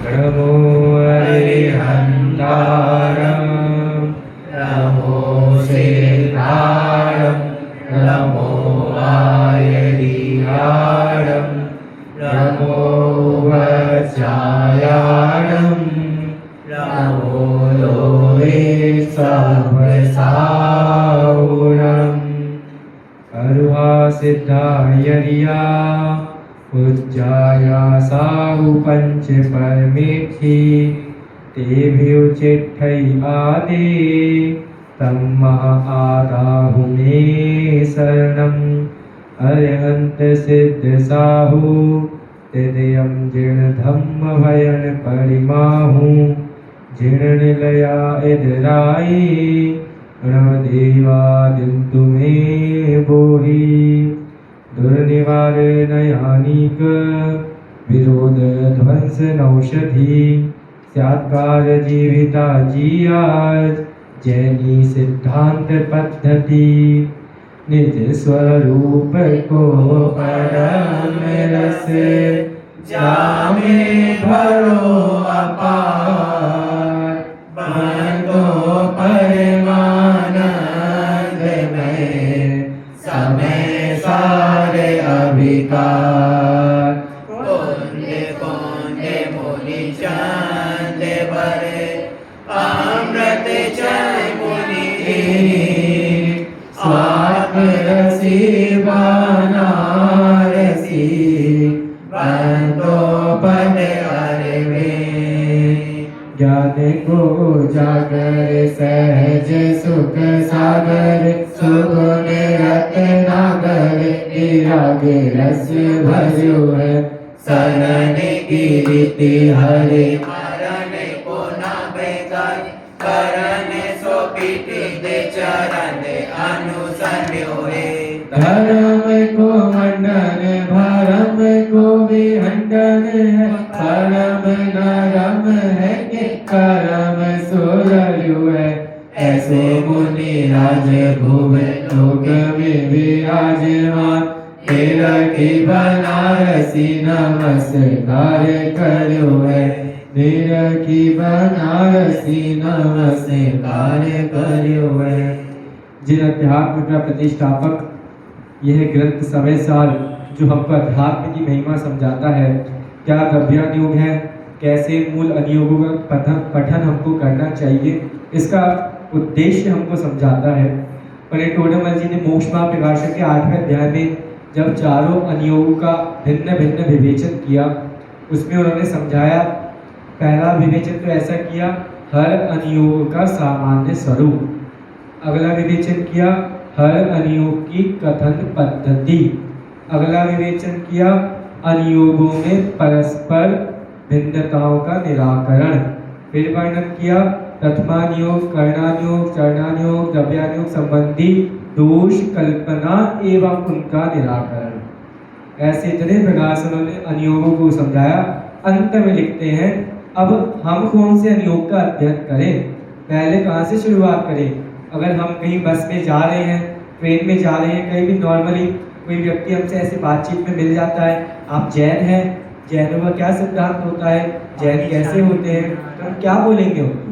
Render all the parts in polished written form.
नमो अरिहन्तारं नमो सिद्धारं नमो आयरिहारं नमो वज्रायाणं नमो लोहे सहस्रावुरम् अरुहा सिद्धायरिया उज्जाया साहु पंच परमेथी तेभ्युचिट्ठै आदे तम्मा आदाहु मे शरणम् अरहंत सिद्ध साहु हृदयं जीर्ण धम्म भयन परिमाहु जीर्ण निलया इदराई रणदेवादिन्तु मे बोहि दुर्निवारणयानीक विरोध ध्वंस नौषधि स्यात्कार जीविता जियाज जैनी सिद्धांत पद्धति निज स्वरूप को परम रस जामे भरो अपार बंदो परमानंद में समय सारे अभिकार कोंदे कोंदे मुनि चंद बरे अमृत चय मुनि स्वात्मरसी बनारसी बंदो पद अरवे ज्ञान को जागर सहज सुख सागर सुगुण रत्नागर निराग रस भर्यो है शरण की रीति हरे मरण को न बेकार करण सो पीति दे चरण अनुसन्यो है धर्म को मंडन भरम को विहंडन है परम नरम है कि करम सुरयु है ऐसे मुनि राज भुव लोक में विराजमान तेरा की बनारसी नमस्कार करो है तेरा की बनारसी नमस्कार करो है। जिन अध्यात्म का प्रतिष्ठापक यह ग्रंथ समय साल जो हमको अध्यात्म की महिमा समझाता है, क्या गभ्यान योग है, कैसे मूल अनियोगों का पठन हमको करना चाहिए, इसका उद्देश्य हमको समझाता है। पंडित टोडरमल जी ने मोक्ष मार्ग प्रकाशक के 8वें अध्याय में जब चारों अनियोगों का भिन्न भिन्न विवेचन किया, उसमें उन्होंने समझाया, पहला विवेचन तो ऐसा किया हर अनियोग का सामान्य स्वरूप, अगला विवेचन किया हर अनियोग की कथन पद्धति, अगला विवेचन किया अनियोगों में परस्पर भिन्नताओं का निराकरण, फिर वर्णन किया प्रथमानियोग, कर्णानियोग, चरणानियोग, द्रव्यानियोग संबंधी दोष कल्पना एवं उनका निराकरण। ऐसे इतने प्रकार से उन्होंने अनियोगों को समझाया। अंत में लिखते हैं, अब हम कौन से अनियोग का अध्ययन करें, पहले कहाँ से शुरुआत करें। अगर हम कहीं बस में जा रहे हैं, ट्रेन में जा रहे हैं, कहीं भी नॉर्मली कोई व्यक्ति हमसे ऐसे बातचीत में मिल जाता है, आप जैन हैं, जैनों का क्या सिद्धांत होता है, जैन कैसे होते हैं, तो हम क्या बोलेंगे उनको।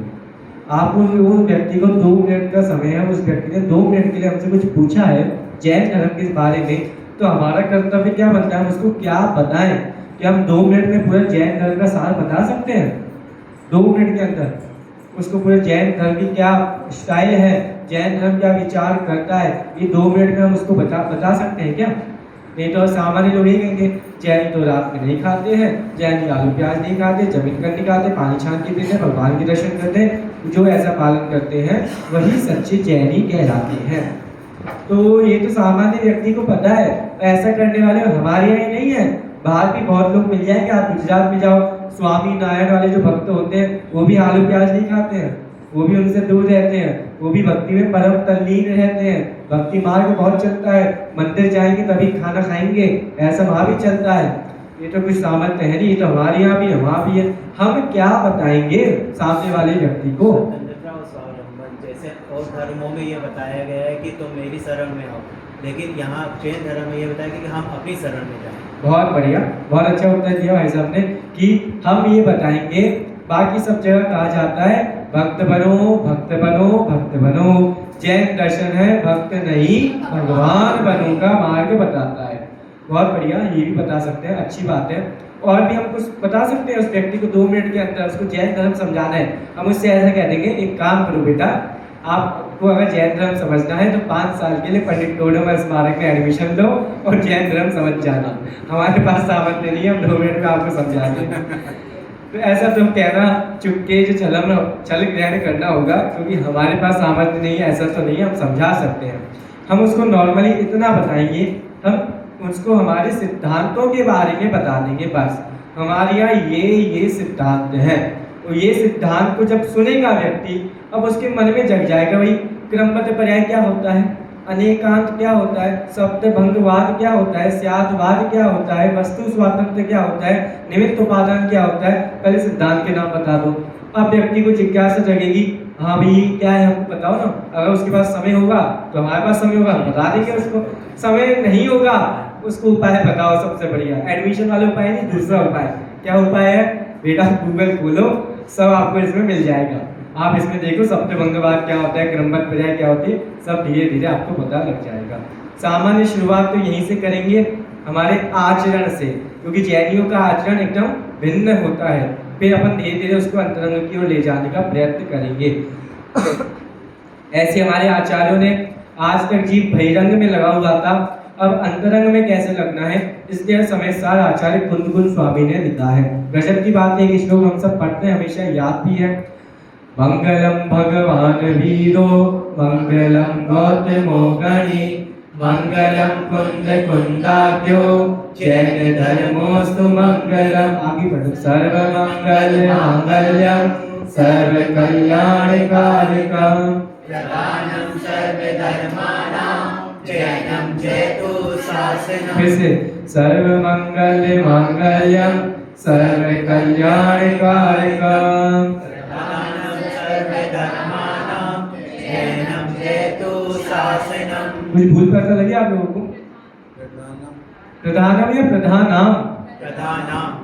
आप उस व्यक्ति को 2 मिनट का समय है, उस व्यक्ति ने 2 मिनट के लिए हमसे कुछ पूछा है जैन धर्म के बारे में, तो हमारा कर्तव्य क्या बनता है, उसको क्या बताएं कि हम 2 मिनट में पूरा जैन धर्म का सार बता सकते हैं। 2 मिनट के अंदर उसको पूरे जैन धर्म की क्या स्टाइल है, जैन धर्म क्या विचार करता है, ये 2 मिनट में हम उसको बता सकते हैं क्या। नहीं तो सामान्य लोग यही कहेंगे, जैन तो रात में नहीं खाते हैं, जैन आलू प्याज नहीं खाते, जमीन कर नहीं खाते, पानी छान के पीते हैं, भगवान के दर्शन करते हैं, जो ऐसा पालन करते हैं वही सच्चे जैनी कहलाते हैं। तो ये तो सामान्य व्यक्ति को पता है, ऐसा करने वाले हमारे यहाँ ही नहीं है, बाहर भी बहुत लोग मिल जाएंगे। आप गुजरात में जाओ, स्वामी नारायण वाले जो भक्त होते हैं वो भी आलू प्याज नहीं खाते हैं, वो भी उनसे दूर रहते हैं, वो भी भक्ति में परम तल्लीन रहते हैं, भक्ति मार्ग बहुत चलता है, मंदिर जाएंगे तभी खाना खाएंगे, ऐसा वहाँ भी चलता है। ये तो कुछ सामर्थ्य है नहीं, ये तो हमारे यहाँ भी है, वहाँ भी है। हम क्या बताएंगे सामने वाले व्यक्ति को। जैसे और धर्मों में ये बताया गया है कि तुम मेरी शरण में आओ, लेकिन यहाँ जैन धर्म में ये बताया कि हम अपनी शरण में जाएं। बहुत बढ़िया, बहुत अच्छा उत्तर दिया भाई साहब ने कि हम ये बताएंगे। बाकी सब जगह कहा जाता है भक्त बनो भक्त बनो भक्त बनो। जैन दर्शन है भक्त नहीं भगवान बनो का मार्ग बताता है। बहुत बढ़िया, ये भी बता सकते हैं, अच्छी बात है। और भी हम कुछ बता सकते हैं उस व्यक्ति को 2 मिनट के अंदर उसको जैन धर्म समझाना है। हम उससे ऐसा कह देंगे एक काम करो बेटा, आपको अगर जैन धर्म समझना है तो 5 साल के लिए पंडित टोडरमल स्मारक में एडमिशन लो और जैन धर्म समझ जाना। हमारे पास सामर्थ्य नहीं है, हम 2 मिनट में आपको समझा दें। तो ऐसा तुम कहना चुपके जो छल ग्रहण करना होगा, क्योंकि हमारे पास सामर्थ्य नहीं है, ऐसा तो नहीं है, हम समझा सकते हैं। हम उसको नॉर्मली इतना बताएंगे, हम उसको हमारे सिद्धांतों के बारे में बता देंगे बस। हमारे यहाँ ये सिद्धांत है, तो ये सिद्धांत को जब सुनेगा व्यक्ति, अब उसके मन में जग जाएगा भाई क्रमबद्ध पर्याय क्या होता है, अनेकांत क्या होता है, शब्द भंगवाद क्या होता है, स्यादवाद क्या होता है, वस्तु स्वातंत्र्य क्या होता है, निमित्त उपादान क्या होता है। पहले सिद्धांत के नाम बता दो। अब व्यक्ति को जिज्ञासा जगेगी, हाँ भाई क्या है हमको बताओ ना। अगर उसके पास समय होगा तो हमारे पास समय होगा, हम बता देंगे उसको। समय नहीं होगा, उसको उपाय बताओ सबसे बढ़िया। एडमिशन वाले उपाय नहीं, दूसरा उपाय। क्या उपाय है बेटा? गूगल खोलो, सब आपको इसमें मिल जाएगा। आप इसमें देखो शब्द भंगवाद क्या होता है, क्रमबद्ध पर्याय क्या होती है, सब धीरे धीरे आपको पता लग जाएगा। सामान्य शुरुआत तो यहीं से करेंगे, हमारे आचरण से, क्योंकि जैनियों का आचरण एकदम भिन्न होता है। फिर अपन धीरे धीरे उसको अंतरंग की ओर ले जाने का प्रयत्न करेंगे। ऐसे हमारे आचार्यों ने आज तक जीव बहिरंग में लगा हुआ था, अब अंतरंग में कैसे लगना है, इसलिए समय सार आचार्य कुंदकुंज स्वामी ने लिखा है। गजब की बात है कि श्लोक हम सब पढ़ते हैं, हमेशा याद भी है। मंगलम भगवान वीरो मंगलम गौतमो गणि मंगलम कुंद कुंदाख्यो जैन धर्मोस्तु मंगलम। आगे बढ़ो। सर्व मंगल मांगल्यम सर्व कल्याण कारकम प्रधानम सर्व धर्माणां जैनम जयतु शासनम। फिर से सर्व मंगल मांगल्यम सर्व कल्याण कारकम प्रधानम सर्व धर्माणां जैनम जयतु शासनम। कुछ भूल पता लगी आप लोगों को? प्रधानम या प्रधानाम? प्रधानम।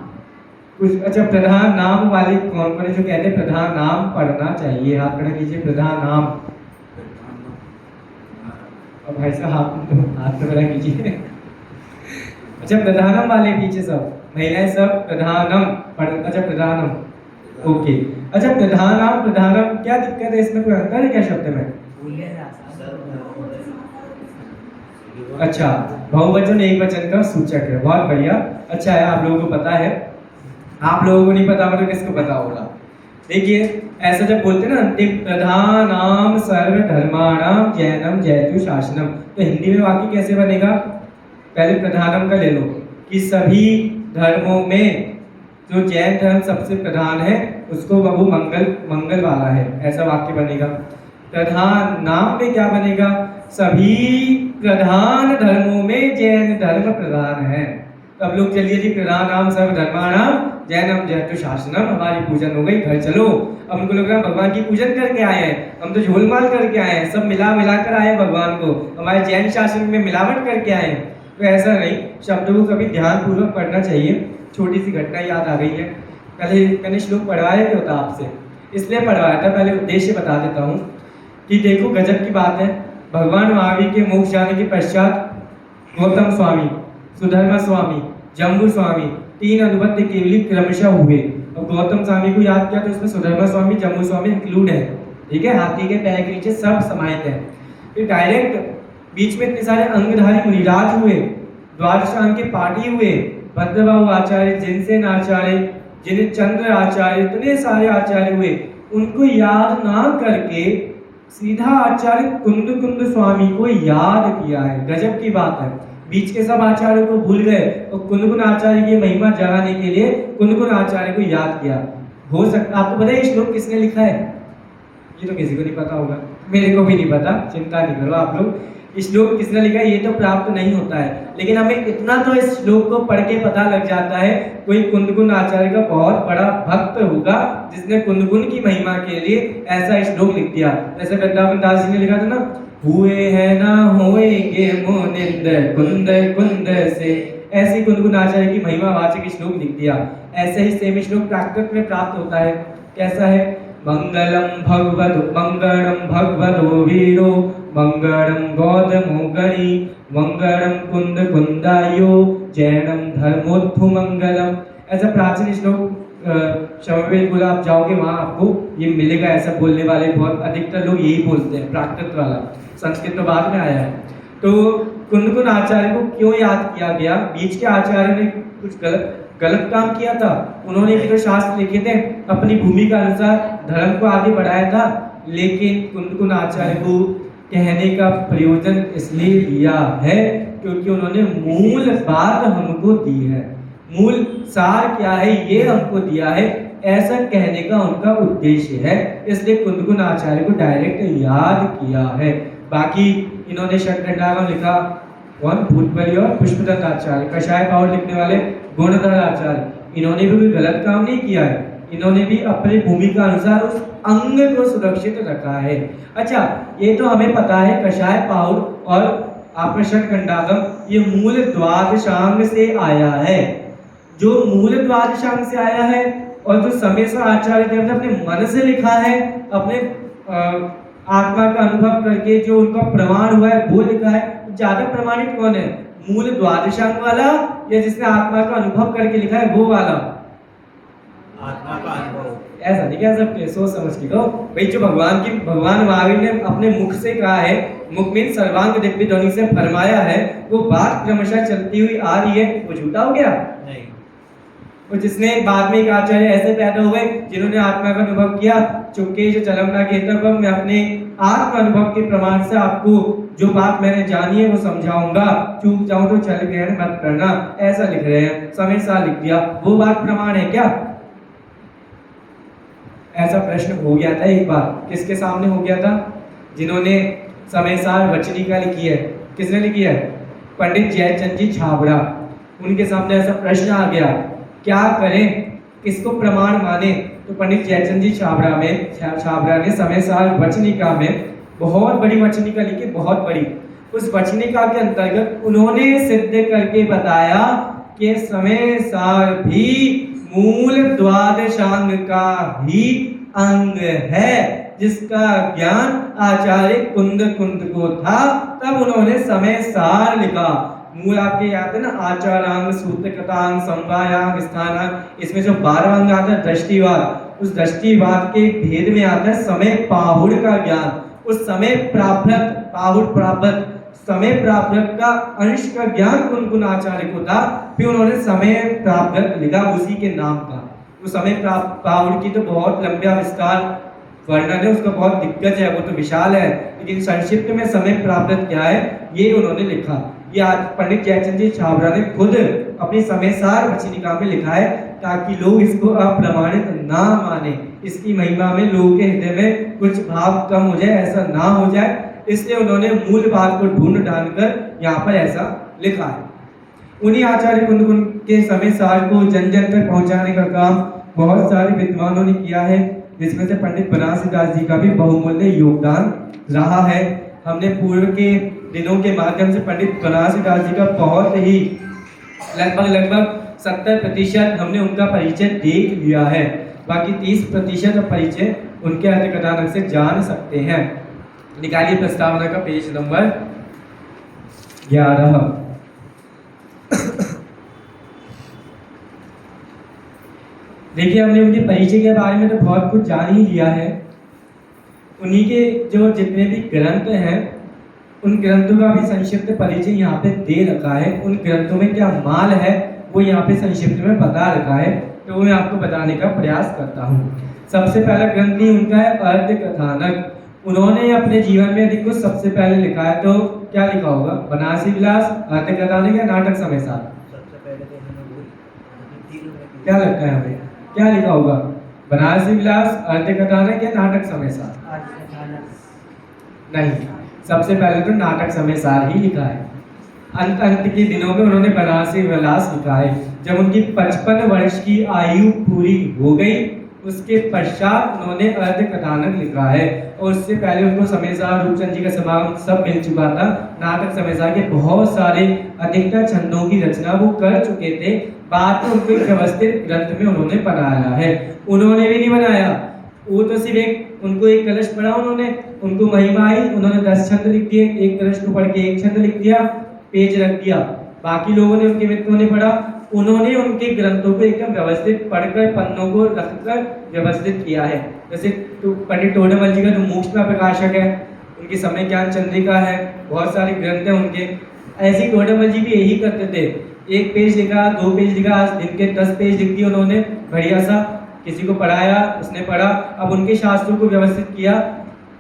कुछ अच्छा, प्रधान नाम वाले कौन कौन है जो कहते हैं प्रधान नाम पढ़ना चाहिए? हाथ खड़ा कीजिए। प्रधान नाम। अब भाई साहब हाथ खड़ा कीजिए। अच्छा, प्रधानम वाले पीछे सब महिलाएं सब प्रधानम पढ़। अच्छा, प्रधानम, ओके। अच्छा, प्रधानाम प्रधानम, क्या दिक्कत है इसमें? कोई अंतर है क्या शब्द में? अच्छा, बहुवचन एक वचन का सूचक है, बहुत बढ़िया। अच्छा है, आप लोगों को पता है। आप लोगों को नहीं पता मतलब किसको पता होगा? देखिए, ऐसा जब बोलते हैं ना अंतिम प्रधानाम सर्व धर्माणाम जैनम जयतु शासनम, तो हिंदी में वाक्य कैसे बनेगा? पहले प्रधानम का ले लो कि सभी धर्मों में जो जैन धर्म सबसे प्रधान है, उसको वो मंगल वाला है, ऐसा वाक्य बनेगा। प्रधान नाम में क्या बनेगा? सभी प्रधान धर्मों में जैन धर्म प्रधान है। तो अब लोग चलिए जी, प्रधान नाम सर्व धर्माणाम जैनम जयतु शासनम, हमारी पूजन हो गई, घर चलो। अब उनको लग रहा है भगवान की पूजन करके आए हैं, हम तो झोलमाल करके आए हैं, सब मिला कर आए हैं भगवान को, हमारे जैन शासन में मिलावट करके आए हैं। तो ऐसा नहीं, शब्दों को कभी ध्यान पूर्वक पढ़ना चाहिए। छोटी सी घटना याद आ गई है, पहले मैंने श्लोक पढ़वाया नहीं होता आपसे, इसलिए पढ़वाया था। पहले उद्देश्य बता देता हूँ कि देखो गजब की बात है, भगवान महावीर के मोक्ष जाने के पश्चात गौतम स्वामी, सुधर्मा स्वामी, जम्बू स्वामी, 3 अनुबद्ध केवली क्रमशः हुए। और गौतम स्वामी को याद किया तो उसमें सुधर्मा स्वामी, जम्बू स्वामी इंक्लूड है, ठीक है? हाथी के पैर के नीचे सब समाहित है। फिर डायरेक्ट बीच में इतने सारे अंगधारी मुनिराज हुए, द्वादशांग के पाठी हुए, भद्रबाहु आचार्य, जिनसेन आचार्य, जिन चंद्र आचार्य, इतने सारे आचार्य हुए। उनको याद ना करके सीधा आचार्य कुंद स्वामी को याद किया है। गजब की बात है, बीच के सब आचार्यों को भूल गए और कुंद आचार्य की महिमा जगाने के लिए कुंद आचार्य को याद किया। हो सकता आपको पता है ये श्लोक किसने लिखा है? ये तो किसी को नहीं पता होगा, मेरे को भी नहीं पता, चिंता नहीं करो आप लोग। इस श्लोक किसने लिखा है ये तो प्राप्त नहीं होता है, लेकिन हमें इतना तो इस श्लोक को पढ़ के पता लग जाता है कोई कुंदकुन आचार्य का बहुत बड़ा भक्त होगा जिसने कुंदकुन की महिमा के लिए ऐसा श्लोक लिख दिया। जैसे वृंदावन दास जी ने लिखा था ना, हुए है ना होएंगे मुनिंद कुंद कुंद से। ऐसी गुनगुन आचार्य की महिमा वाचक श्लोक लिख दिया। ऐसे ही सेम श्लोक प्राकृत में प्राप्त होता है। कैसा है? मंगलम भगवतो वीरो मंगलम गौतमो गणी मंगलम कुंद कुंदायो जैनम धर्मोत्थु मंगलम। ऐसा प्राचीन श्लोक शववेद बोला, आप जाओगे वहां आपको ये मिलेगा। ऐसा बोलने वाले बहुत अधिकतर लोग यही बोलते हैं, प्राकृत वाला। संस्कृत तो बाद में आया है। तो कुंदकुन आचार्य को क्यों याद किया गया? बीच के आचार्य ने कुछ गलत काम किया था। उन्होंने भी तो शास्त्र लिखे थे, अपनी भूमि के अनुसार धर्म को आगे बढ़ाया था। लेकिन कुंदकुन आचार्य को कहने का प्रयोजन इसलिए लिया है क्योंकि उन्होंने मूल बात हमको दी है। मूल सार क्या है ये हमको दिया है, ऐसा कहने का उनका उद्देश्य है। इसलिए कुंदकुन आचार्य को डायरेक्ट याद किया है। बाकी इन्होंने षट्खंडागम लिखा कौन? भूतबली और पुष्पदत्त आचार्य। कषाय पावर लिखने वाले गुणधर आचार्य। इन्होंने भी कोई गलत काम नहीं किया है। इन्होंने भी अपनी भूमिका अनुसार उस अंग को सुरक्षित रखा है। अच्छा, ये तो हमें पता है कषाय पाहुर और आकर्षण खंडागम ये मूल द्वादशांग से आया है। जो मूल द्वादशांग से आया है और जो समेसा आचार्य देव ने अपने मन से लिखा है, अपने आत्मा का अनुभव करके जो उनका प्रमाण हुआ है वो लिखा है। ज्यादा प्रमाणित कौन है? मूल द्वादशांग वाला या जिसने आत्मा का अनुभव करके लिखा है वो वाला? आत्मा का अनुभव। ऐसा नहीं कह सकते, सोच समझ के कहो भाई। जो भगवान महावीर ने अपने मुख से कहा है, मुख में सर्वांग दिव्य ध्वनि से फरमाया है, वो बात क्रमशः चलती हुई आ रही है, वो झूठा हो गया? नहीं। और जिसने बाद में एक आचार्य ऐसे पैदा हुए जिन्होंने आत्मा का अनुभव किया, चुपके जो चलमना कहता, मैं अपने आत्म अनुभव के प्रमाण से आपको जो बात मैंने जानी है वो समझाऊंगा, चूक जाऊं तो चल ग्रहण मत करना, ऐसा लिख रहे हैं। समय साल लिख दिया, वो बात प्रमाण है क्या? ऐसा प्रश्न हो गया था एक बार। किसके सामने हो गया था? जिन्होंने समय साल वचनिका लिखी है। किसने लिखी है? पंडित जयचंद जी छाबड़ा। उनके सामने ऐसा प्रश्न आ गया, क्या करें, किसको प्रमाण माने? तो पंडित जयचंद जी छाबड़ा ने समय साल वचनिका में बहुत बड़ी वचनिका लिखी, बहुत बड़ी। उस वचनिका के अंतर्गत उन्होंने सिद्ध करके बताया कि समय साल भी मूल द्वादशांग का ही अंग है, जिसका ज्ञान आचार्य कुंद को था। तब उन्होंने समय सार लिखा। मूल आपके याद है ना, आचारांग, सूत्र कथांग, समवायांग, स्थानांग। इसमें जो 12वां अंग आता है दृष्टिवाद, उस दृष्टिवाद के भेद में आता है समय पाहुड़ का ज्ञान। उस समय प्राप्त पाहुड़ प्राप्त समय प्राप्त का अंश का ज्ञान कुंदकुन आचार्य को था। फिर उन्होंने समय प्राप्त लिखा उसी के नाम का। तो समय पाहुड़ की तो बहुत लंबा विस्तार वर्णन है, उसका बहुत दिग्गज है, वो तो विशाल है। लेकिन संक्षिप्त में समय प्राप्त क्या है ये उन्होंने लिखा। ये आज पंडित जयचंद जी छाबड़ा ने खुद अपनी समय सार वचनिका में लिखा है, ताकि लोग इसको अप्रमाणित ना माने। इसकी महिमा में लोगों के हृदय में कुछ भाव कम हो जाए, ऐसा ना हो जाए, इसलिए उन्होंने मूल बात को ढूंढ ढांढकर यहाँ पर ऐसा लिखा है। उन्हीं आचार्य कुंदकुन के समय सार को जन जन तक पहुँचाने का काम बहुत सारे विद्वानों ने किया है, जिसमें से पंडित बनारसीदास जी का भी बहुमूल्य योगदान रहा है। हमने पूर्व के दिनों के माध्यम से पंडित बनारसीदास जी का बहुत ही लगभग 70% हमने उनका परिचय देख लिया है। बाकी 30% परिचय उनके अर्थ कथानक से जान सकते हैं। निकालिए प्रस्तावना का पेज नंबर 11। देखिए, हमने उनके परिचय के बारे में तो बहुत कुछ जान ही लिया है। उन्हीं के जो जितने भी ग्रंथ हैं उन ग्रंथों का भी संक्षिप्त परिचय यहाँ पे दे रखा है। उन ग्रंथों में क्या माल है वो यहाँ पे संक्षिप्त में बता रखा है, तो वो मैं आपको बताने का प्रयास करता हूँ। सबसे पहला ग्रंथ ही उनका है अर्थ कथानक। उन्होंने अपने जीवन में यदि कुछ सबसे पहले लिखा है तो क्या लिखा होगा? बनारसी विलास, अर्थ कथानक या नाटक समय सार? सबसे पहले तो क्या लगता है हमें, क्या लिखा होगा? बनारसी विलास, अर्थ कथानक या नाटक समय सार? नहीं, सबसे पहले तो नाटक समय सार ही लिखा है। अंत के दिनों में उन्होंने बनारसी विलास लिखा है। जब उनकी 55 वर्ष की आयु पूरी हो गई, उसके पश्चात उन्होंने अर्ध कथानक लिखा है, और उससे पहले उनको समयसार, रूपचंद जी का समागम सब मिल चुका था। नाटक समयसार के बहुत सारे अधिकतर छंदों की रचना वो कर चुके थे। बाद में उनको एक व्यवस्थित ग्रंथ में उन्होंने बनाया है। उन्होंने भी नहीं बनाया, वो तो सिर्फ उनको एक कलश पढ़ा, उनको महिमा आई, उन्होंने 10 छंद लिख दिए, एक कलश को पढ़ के एक छंद लिख दिया, पेज रख दिया। बाकी लोगों ने, उनके मित्रों ने पढ़ा, उन्होंने उनके ग्रंथों को एकदम व्यवस्थित पढ़कर, पन्नों को रखकर व्यवस्थित किया है। जैसे तो पंडित टोडरमल जी का जो मोक्ष का प्रकाशक है, उनकी समय ज्ञान चंद्रिका है, बहुत सारे ग्रंथ हैं उनके। ऐसे टोडरमल जी भी यही करते थे, एक पेज लिखा, 2 पेज लिखा, आज दिन के 10 पेज लिख दिए उन्होंने, बढ़िया सा, किसी को पढ़ाया, उसने पढ़ा। अब उनके शास्त्रों को व्यवस्थित किया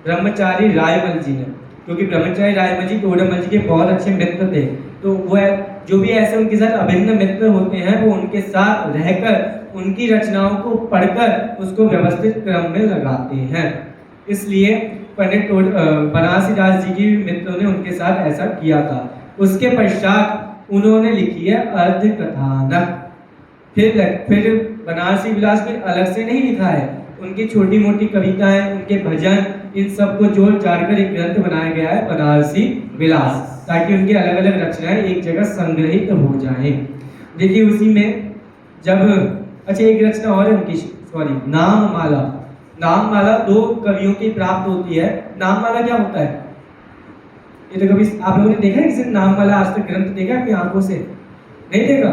ब्रह्मचारी रायमल जी ने, क्योंकि ब्रह्मचारी रायमल जी टोडरमल जी के बहुत अच्छे मित्र थे। तो वह जो भी ऐसे उनके साथ अभिन्न मित्र होते हैं, वो उनके साथ रहकर उनकी रचनाओं को पढ़कर उसको व्यवस्थित क्रम में लगाते हैं। इसलिए पंडित बनारसी दास जी की मित्रों ने उनके साथ ऐसा किया था। उसके पश्चात उन्होंने लिखी है अर्ध कथानक। फिर बनारसी विलास में अलग से नहीं लिखा है, उनकी छोटी मोटी कविताएं, उनके भजन, इन सब को जोड़ जाड़ कर एक ग्रंथ बनाया गया है बनारसी विलास, ताकि उनकी अलग अलग रचनाएं एक जगह संग्रहित हो जाएं। देखिए उसी में जब, अच्छा एक रचना और है उनकी, नाममाला। नाममाला 2 कवियों की प्राप्त होती है। नाममाला क्या होता है? ये तो कभी आप लोगों ने देखा है किसी ने नाममाला आज तक ग्रंथ देखा अपनी आंखों से? नहीं देखा?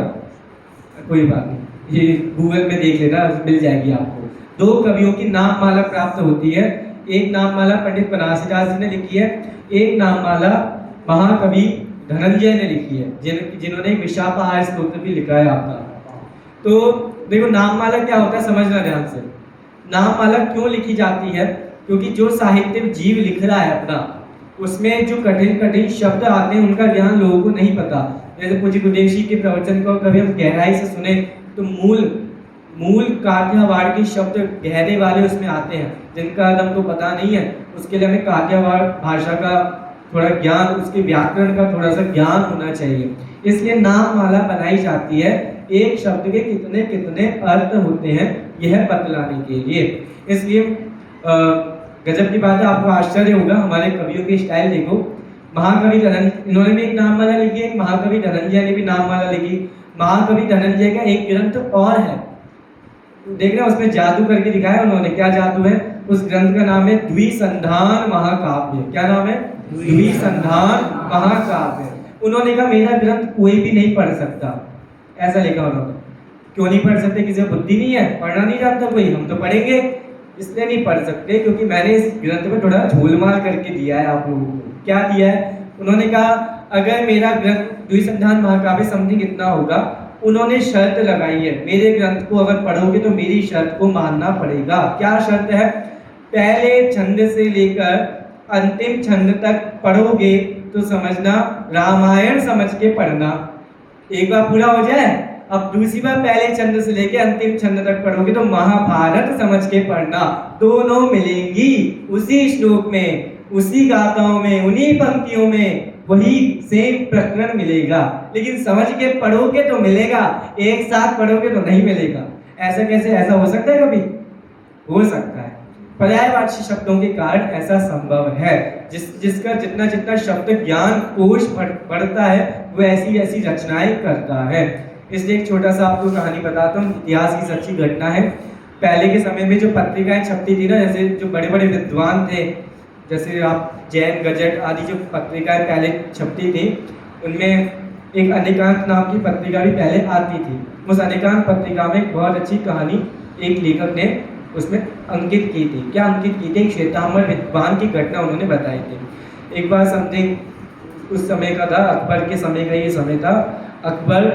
कोई बात नहीं, ये गूगल में देख लेना, मिल जाएगी आपको। 2 कवियों की नाममाला प्राप्त होती है। एक नाममाला पंडित बनारसी दास जी ने लिखी है, एक नाममाला महाकवि धनंजय ने लिखी है, जिन्होंने एक विशापाहार स्तोत्र भी लिखा है आपका। तो देखो नाममाला क्या होता है, समझना ध्यान से। नाममाला क्यों लिखी जाती है? क्योंकि जो साहित्यिक जीव लिख रहा है अपना, उसमें जो कठिन कठिन शब्द आते हैं, उनका ज्ञान लोगों को नहीं पता। जैसे पूज्य गुरुदेव जी के प्रवचन को कभी हम गहराई से सुने तो मूल काठियावाड़ के शब्द गहरे वाले उसमें आते हैं, जिनका एकदम तो पता नहीं है। उसके लिए हमें काठियावाड़ भाषा का थोड़ा ज्ञान, उसके व्याकरण का थोड़ा सा ज्ञान होना चाहिए। इसलिए नाममाला बनाई जाती है, एक शब्द के कितने कितने अर्थ होते हैं यह बतलाने के लिए। इसलिए गजब की बात है, आपको आश्चर्य होगा, हमारे कवियों की स्टाइल देखो। महाकवि धनंजय, इन्होंने भी एक नाममाला लिखी है, महाकवि धनंजय ने भी नाममाला लिखी। महाकवि धनंजय का एक ग्रंथ और है, देख रहे हो, उसमें जादू करके दिखाया उन्होंने। क्या जादू है? उस ग्रंथ का नाम है द्विसंधान महाकाव्य। क्या नाम है? द्विसंधान महाकाव्य। उन्होंने कहा मेरा ग्रंथ कोई भी नहीं पढ़ सकता, ऐसा लिखा उन्होंने। क्यों नहीं पढ़ सकते? किसी को बुद्धि नहीं है, पढ़ना नहीं जानता कोई, हम तो पढ़ेंगे, इसलिए नहीं पढ़ सकते क्योंकि मैंने इस ग्रंथ में थोड़ा झोलमाल करके दिया है आप लोगों को। क्या दिया है? उन्होंने कहा अगर मेरा ग्रंथ द्विसंधान महाकाव्य समथिंग इतना होगा, उन्होंने शर्त लगाई है, मेरे ग्रंथ को अगर पढ़ोगे तो मेरी शर्त को मानना पड़ेगा। क्या शर्त है? पहले छंद से लेकर अंतिम छंद तक पढ़ोगे तो समझना रामायण समझ के पढ़ना। एक बार पूरा हो जाए, अब दूसरी बार पहले छंद से लेकर अंतिम छंद तक पढ़ोगे तो महाभारत समझ के पढ़ना। दोनों मिलेंगी उसी श्लोक में, उसी गाथाओं में, उन्हीं पंक्तियों में, वही सेम प्रकरण मिलेगा। लेकिन समझ के पढ़ोगे तो मिलेगा, एक साथ पढ़ोगे तो नहीं मिलेगा। ऐसा कैसे? ऐसा हो सकता है कभी? हो सकता है। पर्यायवाची शब्दों के कारण ऐसा संभव है। जिसका जितना जितना शब्द ज्ञान कोश बढ़ता है वो ऐसी ऐसी रचनाएं करता है। इसलिए एक छोटा सा आपको कहानी बताता हूँ, इतिहास की सच्ची घटना है। पहले के समय में जो पत्रिकाएं छपती थी ना, जैसे जो बड़े बड़े विद्वान थे, जैसे आप जैन गजट आदि जो पत्रिकाएं पहले छपती थी, उनमें एक अनेकांत नाम की पत्रिका भी पहले आती थी। उस अनेकांत पत्रिका में एक बहुत अच्छी कहानी एक लेखक ने उसमें अंकित की थी। क्या अंकित की थी? एक श्वेतांबर विद्वान की घटना उन्होंने बताई थी। एक बार समथिंग उस समय का था, अकबर के समय का ये समय था। अकबर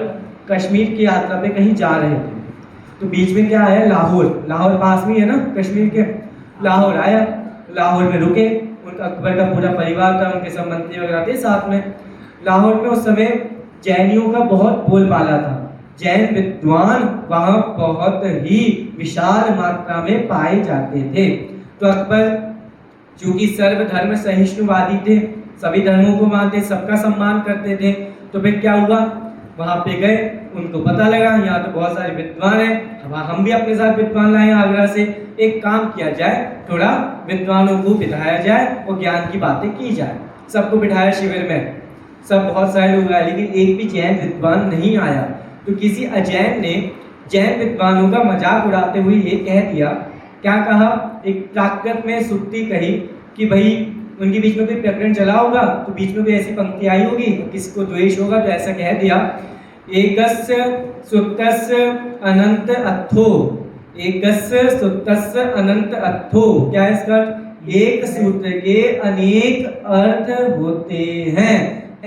कश्मीर की यात्रा पे कहीं जा रहे थे, तो बीच में क्या आया? लाहौर पास में है ना कश्मीर के। लाहौर आया, लाहौर में रुके, उनका अकबर का पूरा परिवार था, उनके सब मंत्री वगैरह थे साथ में। लाहौर में उस समय जैनियों का बहुत बोलबाला था, जैन विद्वान वहाँ बहुत ही विशाल मात्रा में पाए जाते थे। तो अकबर चूंकि सर्वधर्म सहिष्णुवादी थे, सभी धर्मों को मानते, सबका सम्मान करते थे, तो फिर क्या हुआ? वहाँ पे गए, उनको पता लगा यहाँ तो बहुत सारे विद्वान हैं, अब हम भी अपने साथ विद्वान लाए आगरा से, एक काम किया जाए, थोड़ा विद्वानों को बिठाया जाए और ज्ञान की बातें की जाए। सबको बिठाया शिविर में, सब बहुत सारे लोग आए, लेकिन एक भी जैन विद्वान नहीं आया। तो किसी अजैन ने जैन विद्वानों का मजाक उड़ाते हुए ये कह दिया, क्या कहा, एक प्राकृत में सुक्ति कही कि भाई उनके बीच में कोई प्रकरण चला होगा तो बीच में कोई ऐसी पंक्ति आई होगी, किसी को द्वेष होगा, तो ऐसा कह दिया, एकस्य सुक्तस्य अनंत अथो, एकस्य सुक्तस्य अनंत अथो, क्या है इसका अर्थ? एक सूत्र के अनेक अर्थ होते हैं,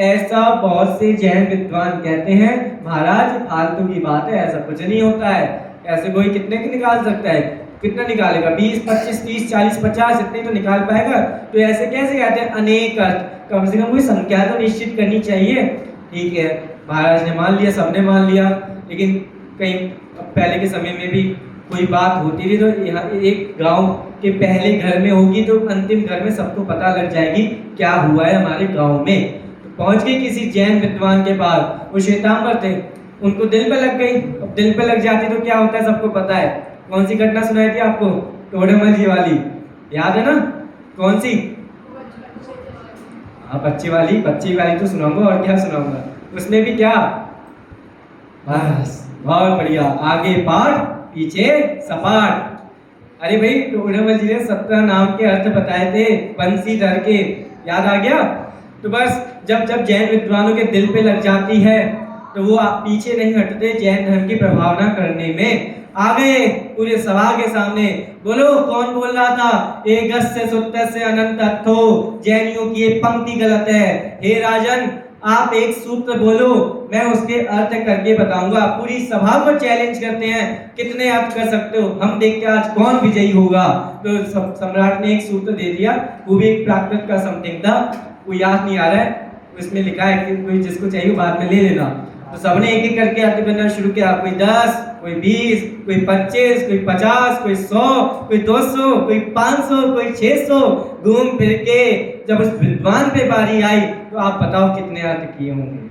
ऐसा बहुत से जैन विद्वान कहते हैं। महाराज फालतू की बात है, ऐसा कुछ नहीं होता है, ऐसे कोई कितने की निकाल सकता है, कितना निकालेगा, 20, 25, 30, 40, 50 इतने तो निकाल पाएगा। तो ऐसे कैसे कहते हैं अनेक अर्थ, कम से कम कोई संख्या तो निश्चित करनी चाहिए। ठीक है, महाराज ने मान लिया, सबने मान लिया, लेकिन कहीं पहले के समय में भी कोई बात होती थी तो यहाँ एक गांव के पहले घर में होगी तो अंतिम घर में सबको पता लग जाएगी क्या हुआ है हमारे गांव में। तो पहुंच गई किसी जैन विद्वान के पास, वो श्वेतांबर थे, उनको दिल पे लग गई। अब दिल पे लग जाती तो क्या होता है सबको पता है। कौन सी घटना सुनाई थी आपको, टोडेमल जी वाली, याद है ना? कौन सी? हाँ, बच्ची वाली तो सुनाऊंगा, और क्या सुनाऊंगा। उसमें भी क्या, बस बहुत बढ़िया, आगे पाठ पीछे सपाट। अरे भाई, टोडेमल जी ने 17 नाम के अर्थ बताए थे बंसीधर के, याद आ गया? तो बस जब जब जैन विद्वानों के दिल पे लग जाती है तो वो आप पीछे नहीं हटते जैन धर्म की प्रभावना करने में। आ गए पूरे सभा के सामने, बोलो कौन बोल रहा था, एकस्य सूत्रस्य अनंत अर्थो, जैनियों की ये पंक्ति गलत है। हे राजन, आप एक सूत्र बोलो, मैं उसके अर्थ करके बताऊंगा। पूरी सभा को चैलेंज करते हैं, कितने अर्थ कर सकते हो, हम देखते हैं आज कौन विजयी होगा। तो सम्राट ने एक सूत्र दे दिया, वो भी एक प्राकृत का समथिंग था, वो याद नहीं आ रहा है, उसमें लिखा है कि कोई जिसको चाहिए बाद में ले लेना। तो सबने एक एक करके अर्थ करना शुरू किया, कोई 10, कोई 20, कोई 25, कोई 50, कोई 100, कोई 200, कोई 500, कोई 600, घूम फिर के जब उस विद्वान पे बारी आई तो आप बताओ कितने अर्थ किए होंगे।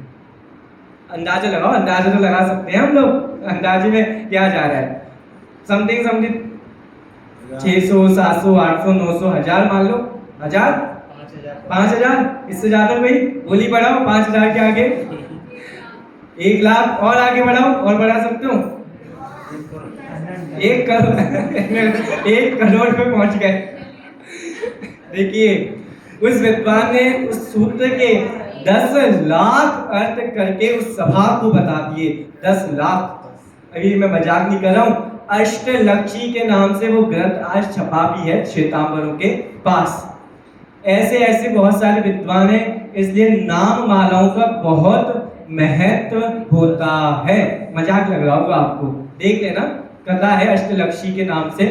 अंदाजा लगाओ, अंदाजा तो लगा सकते हैं हम लोग, अंदाजे में क्या जा रहा है, समथिंग 600, 700, 800, 900, 1000 मान लो, 1000, 5000, इससे ज्यादा भाई गोली बढ़ाओ, 5000 के आगे 1 लाख, और आगे बढ़ाओ, और बढ़ा सकते हो 1 करोड़ 1 करोड़ पे पहुंच गए। देखिए, उस विद्वान ने उस सूत्र के 10 लाख अर्थ करके उस सभा को बता दिए। 10 लाख, अभी मैं मजाक नहीं कर रहा हूँ, अष्टलक्षी के नाम से वो ग्रंथ आज छपा भी है श्वेतांबरों के पास। ऐसे ऐसे बहुत सारे विद्वान हैं, इसलिए नाम मालाओं का बहुत महत्व होता है। मजाक लग रहा होगा आपको, देख लेना, कथा है अष्टलक्षी के नाम से,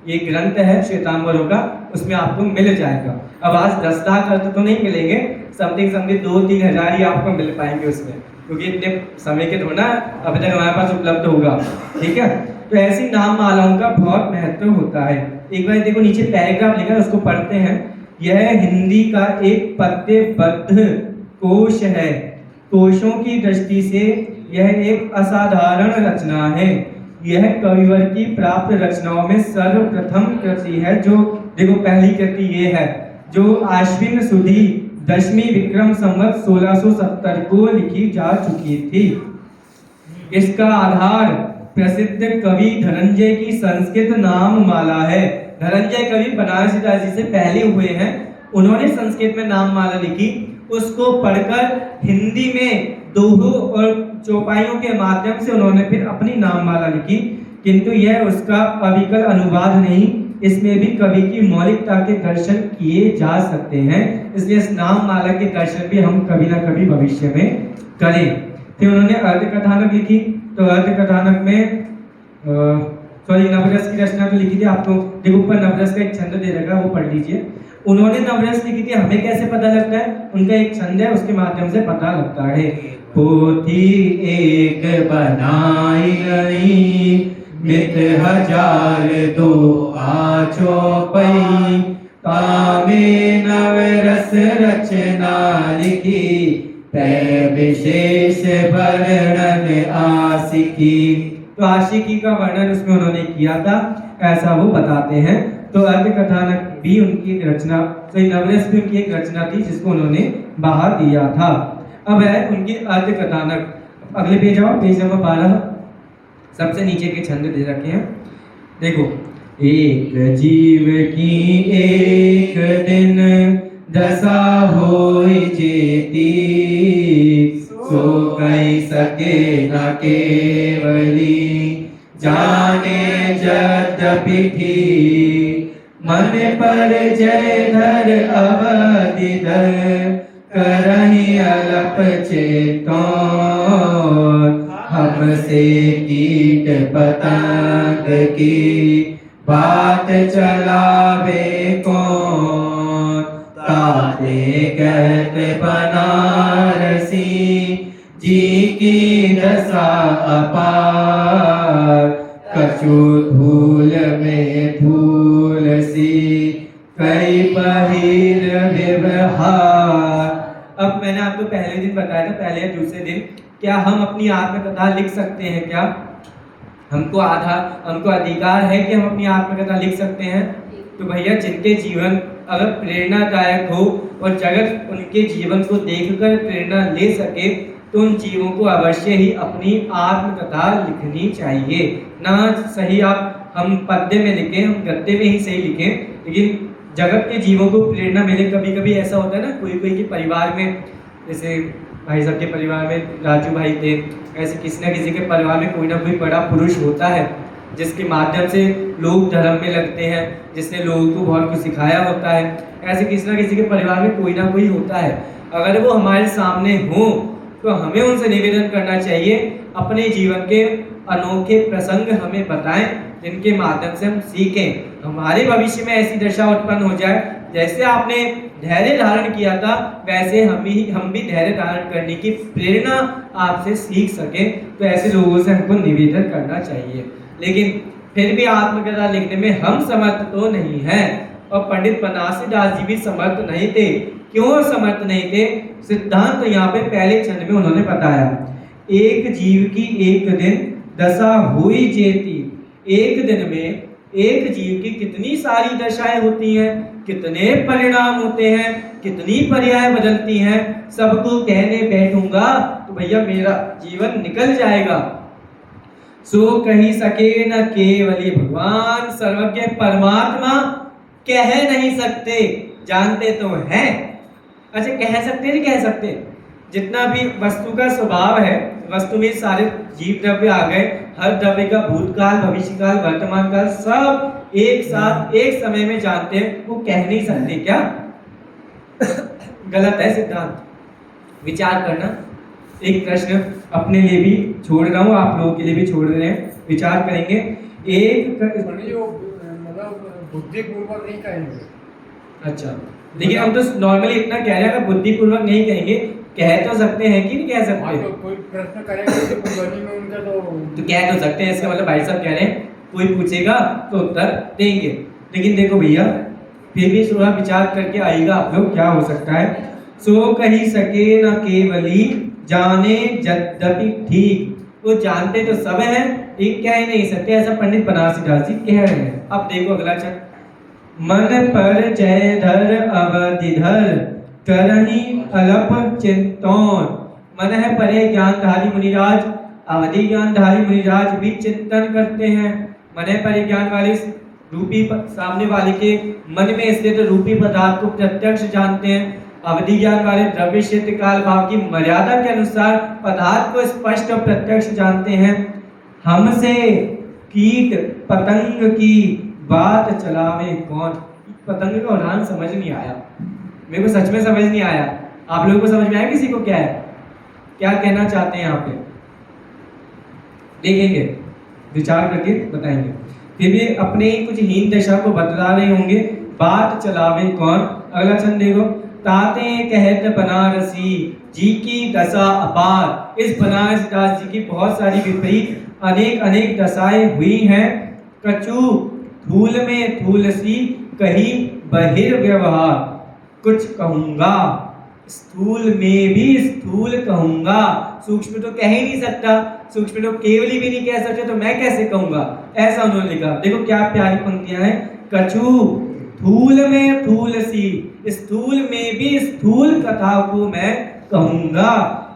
ये ग्रंथ है श्वेतांबरों का, उसमें आपको मिल जाएगा। अब आज 10 लाख अर्थ तो नहीं मिलेंगे, समथिंग 2-3 हजार ही आपको मिल पाएंगे उसमें, क्योंकि इतने समय के थोड़ा अभी तक हमारे पास उपलब्ध होगा। ठीक है, तो ऐसी नाम मालाओं का बहुत महत्व होता है। एक बार देखो नीचे पैराग्राफ लिखा है, उसको पढ़ते हैं। यह हिंदी का एक पद्यबद्ध कोश है, कोशों की दृष्टि से यह एक असाधारण रचना है। यह कविवर की प्राप्त रचनाओं में सर्वप्रथम कृति है, जो देखो पहली कृति ये है, जो आश्विन सुदी 10वीं विक्रम संवत 1670 को लिखी जा चुकी थी। इसका आधार प्रसिद्ध कवि धनंजय की संस्कृत नाम माला है। धनंजय कवि बनारसी दास जी से पहले हुए हैं, उन्होंने संस्कृत में नाम माला लिखी, उसको पढ़कर हिंदी में दोहों और चौपाइयों के माध्यम से उन्होंने फिर अपनी नाम माला लिखी, किंतु यह उसका अविकल अनुवाद नहीं, इसमें भी कवि की मौलिकता के दर्शन किए जा सकते हैं। इसलिए इस नाम माला के दर्शन भी हम कभी ना कभी भविष्य में करें। फिर उन्होंने अर्थ कथानक लिखी, तो अर्थ कथानक में नवरस की रचना तो लिखी थी, आपको देखो ऊपर नवरस का एक छंद दे रखा है, वो पढ़ लीजिए। उन्होंने नवरस लिखी थी, हमें कैसे पता लगता है, उनका एक छंद है, उसके माध्यम से पता लगता है। पोथी एक बनाई गई, मित 1002 आचौपई, कामे नवरस रचना लिखी, तय विशेष वर्णन आशिकी। तो आशिकी का वर्णन उसमें उन्होंने किया था, ऐसा वो बताते हैं। तो अर्ध कथानक भी उनकी एक रचना, तो नवरस भी उनकी एक रचना थी जिसको उन्होंने बाहर दिया था। अब है उनकी अर्ध कथानक। अगले पेज आओ, पेज नंबर 12, सबसे नीचे के छंद दे रखे हैं, देखो। एक जीव की एक दिन दशा होई जेती, सो कही सके न केवली, जाने यद्यपि ठीक। मन पर जय धर अवधि धर, करहि अलप चेतन, हमसे कीट पतंग की बात चलावे कौन। ताते कहत बनारसी, जी की दशा अपार, कछु धूल में धूल सी, कई पहिर व्यवहार। अब मैंने आपको पहले दिन बताया था, पहले या दूसरे दिन, क्या हम अपनी आत्मकथा लिख सकते हैं? क्या हमको अधिकार है कि हम अपनी आत्मकथा लिख सकते हैं? तो भैया, जिनके जीवन अगर प्रेरणादायक हो और जगत उनके जीवन को देखकर प्रेरणा ले सके, तो उन जीवों को अवश्य ही अपनी आत्मकथा लिखनी चाहिए। ना सही हम पद्य में लिखें, हम गद्य में ही सही लिखें, लेकिन जगत के जीवों को प्रेरणा मिले। कभी कभी ऐसा होता है ना, कोई के परिवार में, जैसे भाई साहब के परिवार में राजू भाई थे, ऐसे किसी न किसी के परिवार में कोई ना कोई बड़ा पुरुष होता है जिसके माध्यम से लोग धर्म में लगते हैं, जिसने लोगों को बहुत कुछ सिखाया होता है। ऐसे किसी न किसी के परिवार में कोई ना कोई होता है। अगर वो हमारे सामने हो तो हमें उनसे निवेदन करना चाहिए, अपने जीवन के अनोखे प्रसंग हमें बताएं, जिनके माध्यम से हम सीखें, हमारे भविष्य में ऐसी दशा उत्पन्न हो जाए जैसे आपने धैर्य धारण किया था, वैसे हम भी धैर्य धारण करने की प्रेरणा आपसे सीख सके। तो ऐसे लोगों से हमको निवेदन करना चाहिए। लेकिन फिर भी आत्मकथा लिखने में हम समर्थ तो नहीं हैं, और पंडित बनारसीदास जी भी समर्थ नहीं थे। क्यों समर्थ नहीं थे? सिद्धांत तो यहाँ पे पहले छंद में उन्होंने बताया। एक जीव की एक दिन दशा हुई जेती। एक दिन में एक जीव की कितनी सारी दशाएं होती हैं, कितने परिणाम होते हैं, कितनी पर्याय बदलती हैं। सबको कहने बैठूंगा तो भैया मेरा जीवन निकल जाएगा। सो कही सके न केवली, भगवान सर्वज्ञ परमात्मा कह नहीं सकते, जानते तो हैं। अच्छा, कह सकते नहीं कह सकते? जितना भी वस्तु का स्वभाव है, वस्तु में सारे जीव द्रव्य आ गए, हर द्रव्य का भूतकाल, भविष्यकाल, वर्तमान काल सब एक साथ एक समय में जानते हैं, वो कह नहीं सकते क्या? गलत है सिद्धांत। विचार करना। एक प्रश्न अपने लिए भी छोड़ रहा हूँ, आप लोगों के लिए भी छोड़ रहे हैं, विचार करेंगे। एक मतलब बुद्धिपूर्वक नहीं कहेंगे। अच्छा, देखिए हम तो नॉर्मली इतना कह रहे हैं, अगर बुद्धिपूर्वक नहीं कहेंगे, कह तो सकते हैं कि नहीं कह सकते? तो कोई प्रश्न करेगा में उनका तो कह तो सकते हैं। इसका मतलब भाई साहब कह रहे हैं कोई पूछेगा तो उत्तर देंगे। लेकिन देखो भैया, फिर भी थोड़ा विचार करके आएगा आप लोग, क्या हो सकता है। सो कही सके न केवली, जाने यद्यपि ठीक। वो जानते तो सब हैं, ठीक कह ही नहीं सकते, ऐसा पंडित बनारसीदास जी कह रहे हैं। अब देखो अगला छंद। मन पर जय धर अवधि धर, करहि अलप चिंतन। मन है परे ज्ञानधारी मुनिराज, अवधि ज्ञानधारी मुनिराज भी चिंतन करते हैं। मन है परे ज्ञान वाले रूपी सामने वाले के मन में स्थित रूपी पदार्थ को प्रत्यक्ष जानते हैं। अवधि ज्ञान वाले द्रव्य क्षेत्र काल भाव की मर्यादा के अनुसार पदार्थ को स्पष्ट और प्रत्यक्ष जानते हैं। हमसे कीट पतंग की बात चलावे कौन? पतंग का उदाहरण समझ नहीं आया मेरे को, सच में समझ नहीं आया। आप लोगों को समझ में आया किसी को क्या है, क्या कहना चाहते हैं यहाँ पे? देखेंगे, विचार करके बताएंगे। फिर भी अपने ही कुछ हीन दशा को बतला रहे होंगे। बात चलावे कौन? अगला छंद देखो। ताते कहत बनारसी, जी की दशा अपार। इस बनारसीदास जी की बहुत सारी विपरीत अनेक दशाएं हुई हैं। कछु धूल में धूल सी, कहीं बहिर्व्यवहार। कुछ कहूंगा, स्थूल में भी स्थूल कहूंगा। सूक्ष्म तो कह ही नहीं सकता, सूक्ष्म तो केवली भी नहीं कह सकते, तो मैं कैसे कहूंगा, ऐसा उन्होंने लिखा। देखो क्या प्यारी पंक्तियां हैं। कछु स्थूल में फूल सी, स्थूल में भी स्थूल कथा को मैं कहूंगा।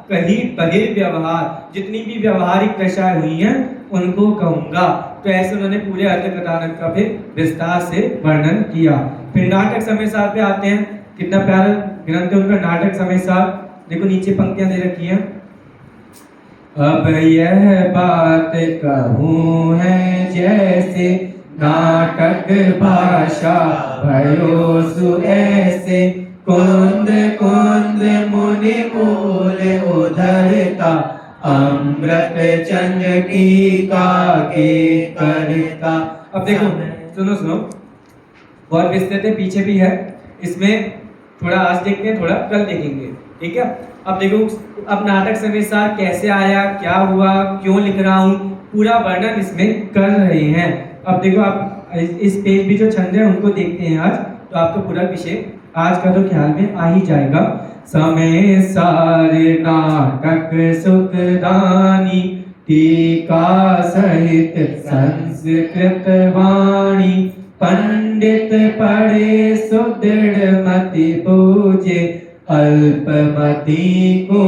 कहीं बहिर्व्यवहार, जितनी भी व्यवहारिक दशाएं हुई हैं उनको कहूंगा। तो ऐसे उन्होंने पूरे अर्थ कथानक का फिर विस्तार से वर्णन किया। फिर नाटक समय सार पे आते हैं। कितना प्यारा ग्रंथ है उनका नाटक समय सार। देखो नीचे पंक्तियां दे रखी हैं। अब यह बात कहूँ है जैसे, नाटक भाषा भयो सु ऐसे। कुंद कुंद मुनि मूल उधरता, अमृत चंद टीका के करता। अब देखो सुनो सुनो, बहुत विस्तृत है, पीछे भी है। इसमें थोड़ा आज देखते हैं, थोड़ा कल देखेंगे, ठीक है। अब देखो, अब नाटक समय सार कैसे आया, क्या हुआ, क्यों लिख रहा हूँ, पूरा वर्णन इसमें कर रहे हैं। अब देखो, आप इस पेज भी जो छंद है उनको देखते हैं आज, तो आपको पूरा विषय आज का तो ख्याल में आ ही जाएगा। समय सारे नाटक सुखदानी, टीका सहित संस्कृत वाणी। पंडित पढ़े सुदृढ़ मति पूजे, अल्पमति को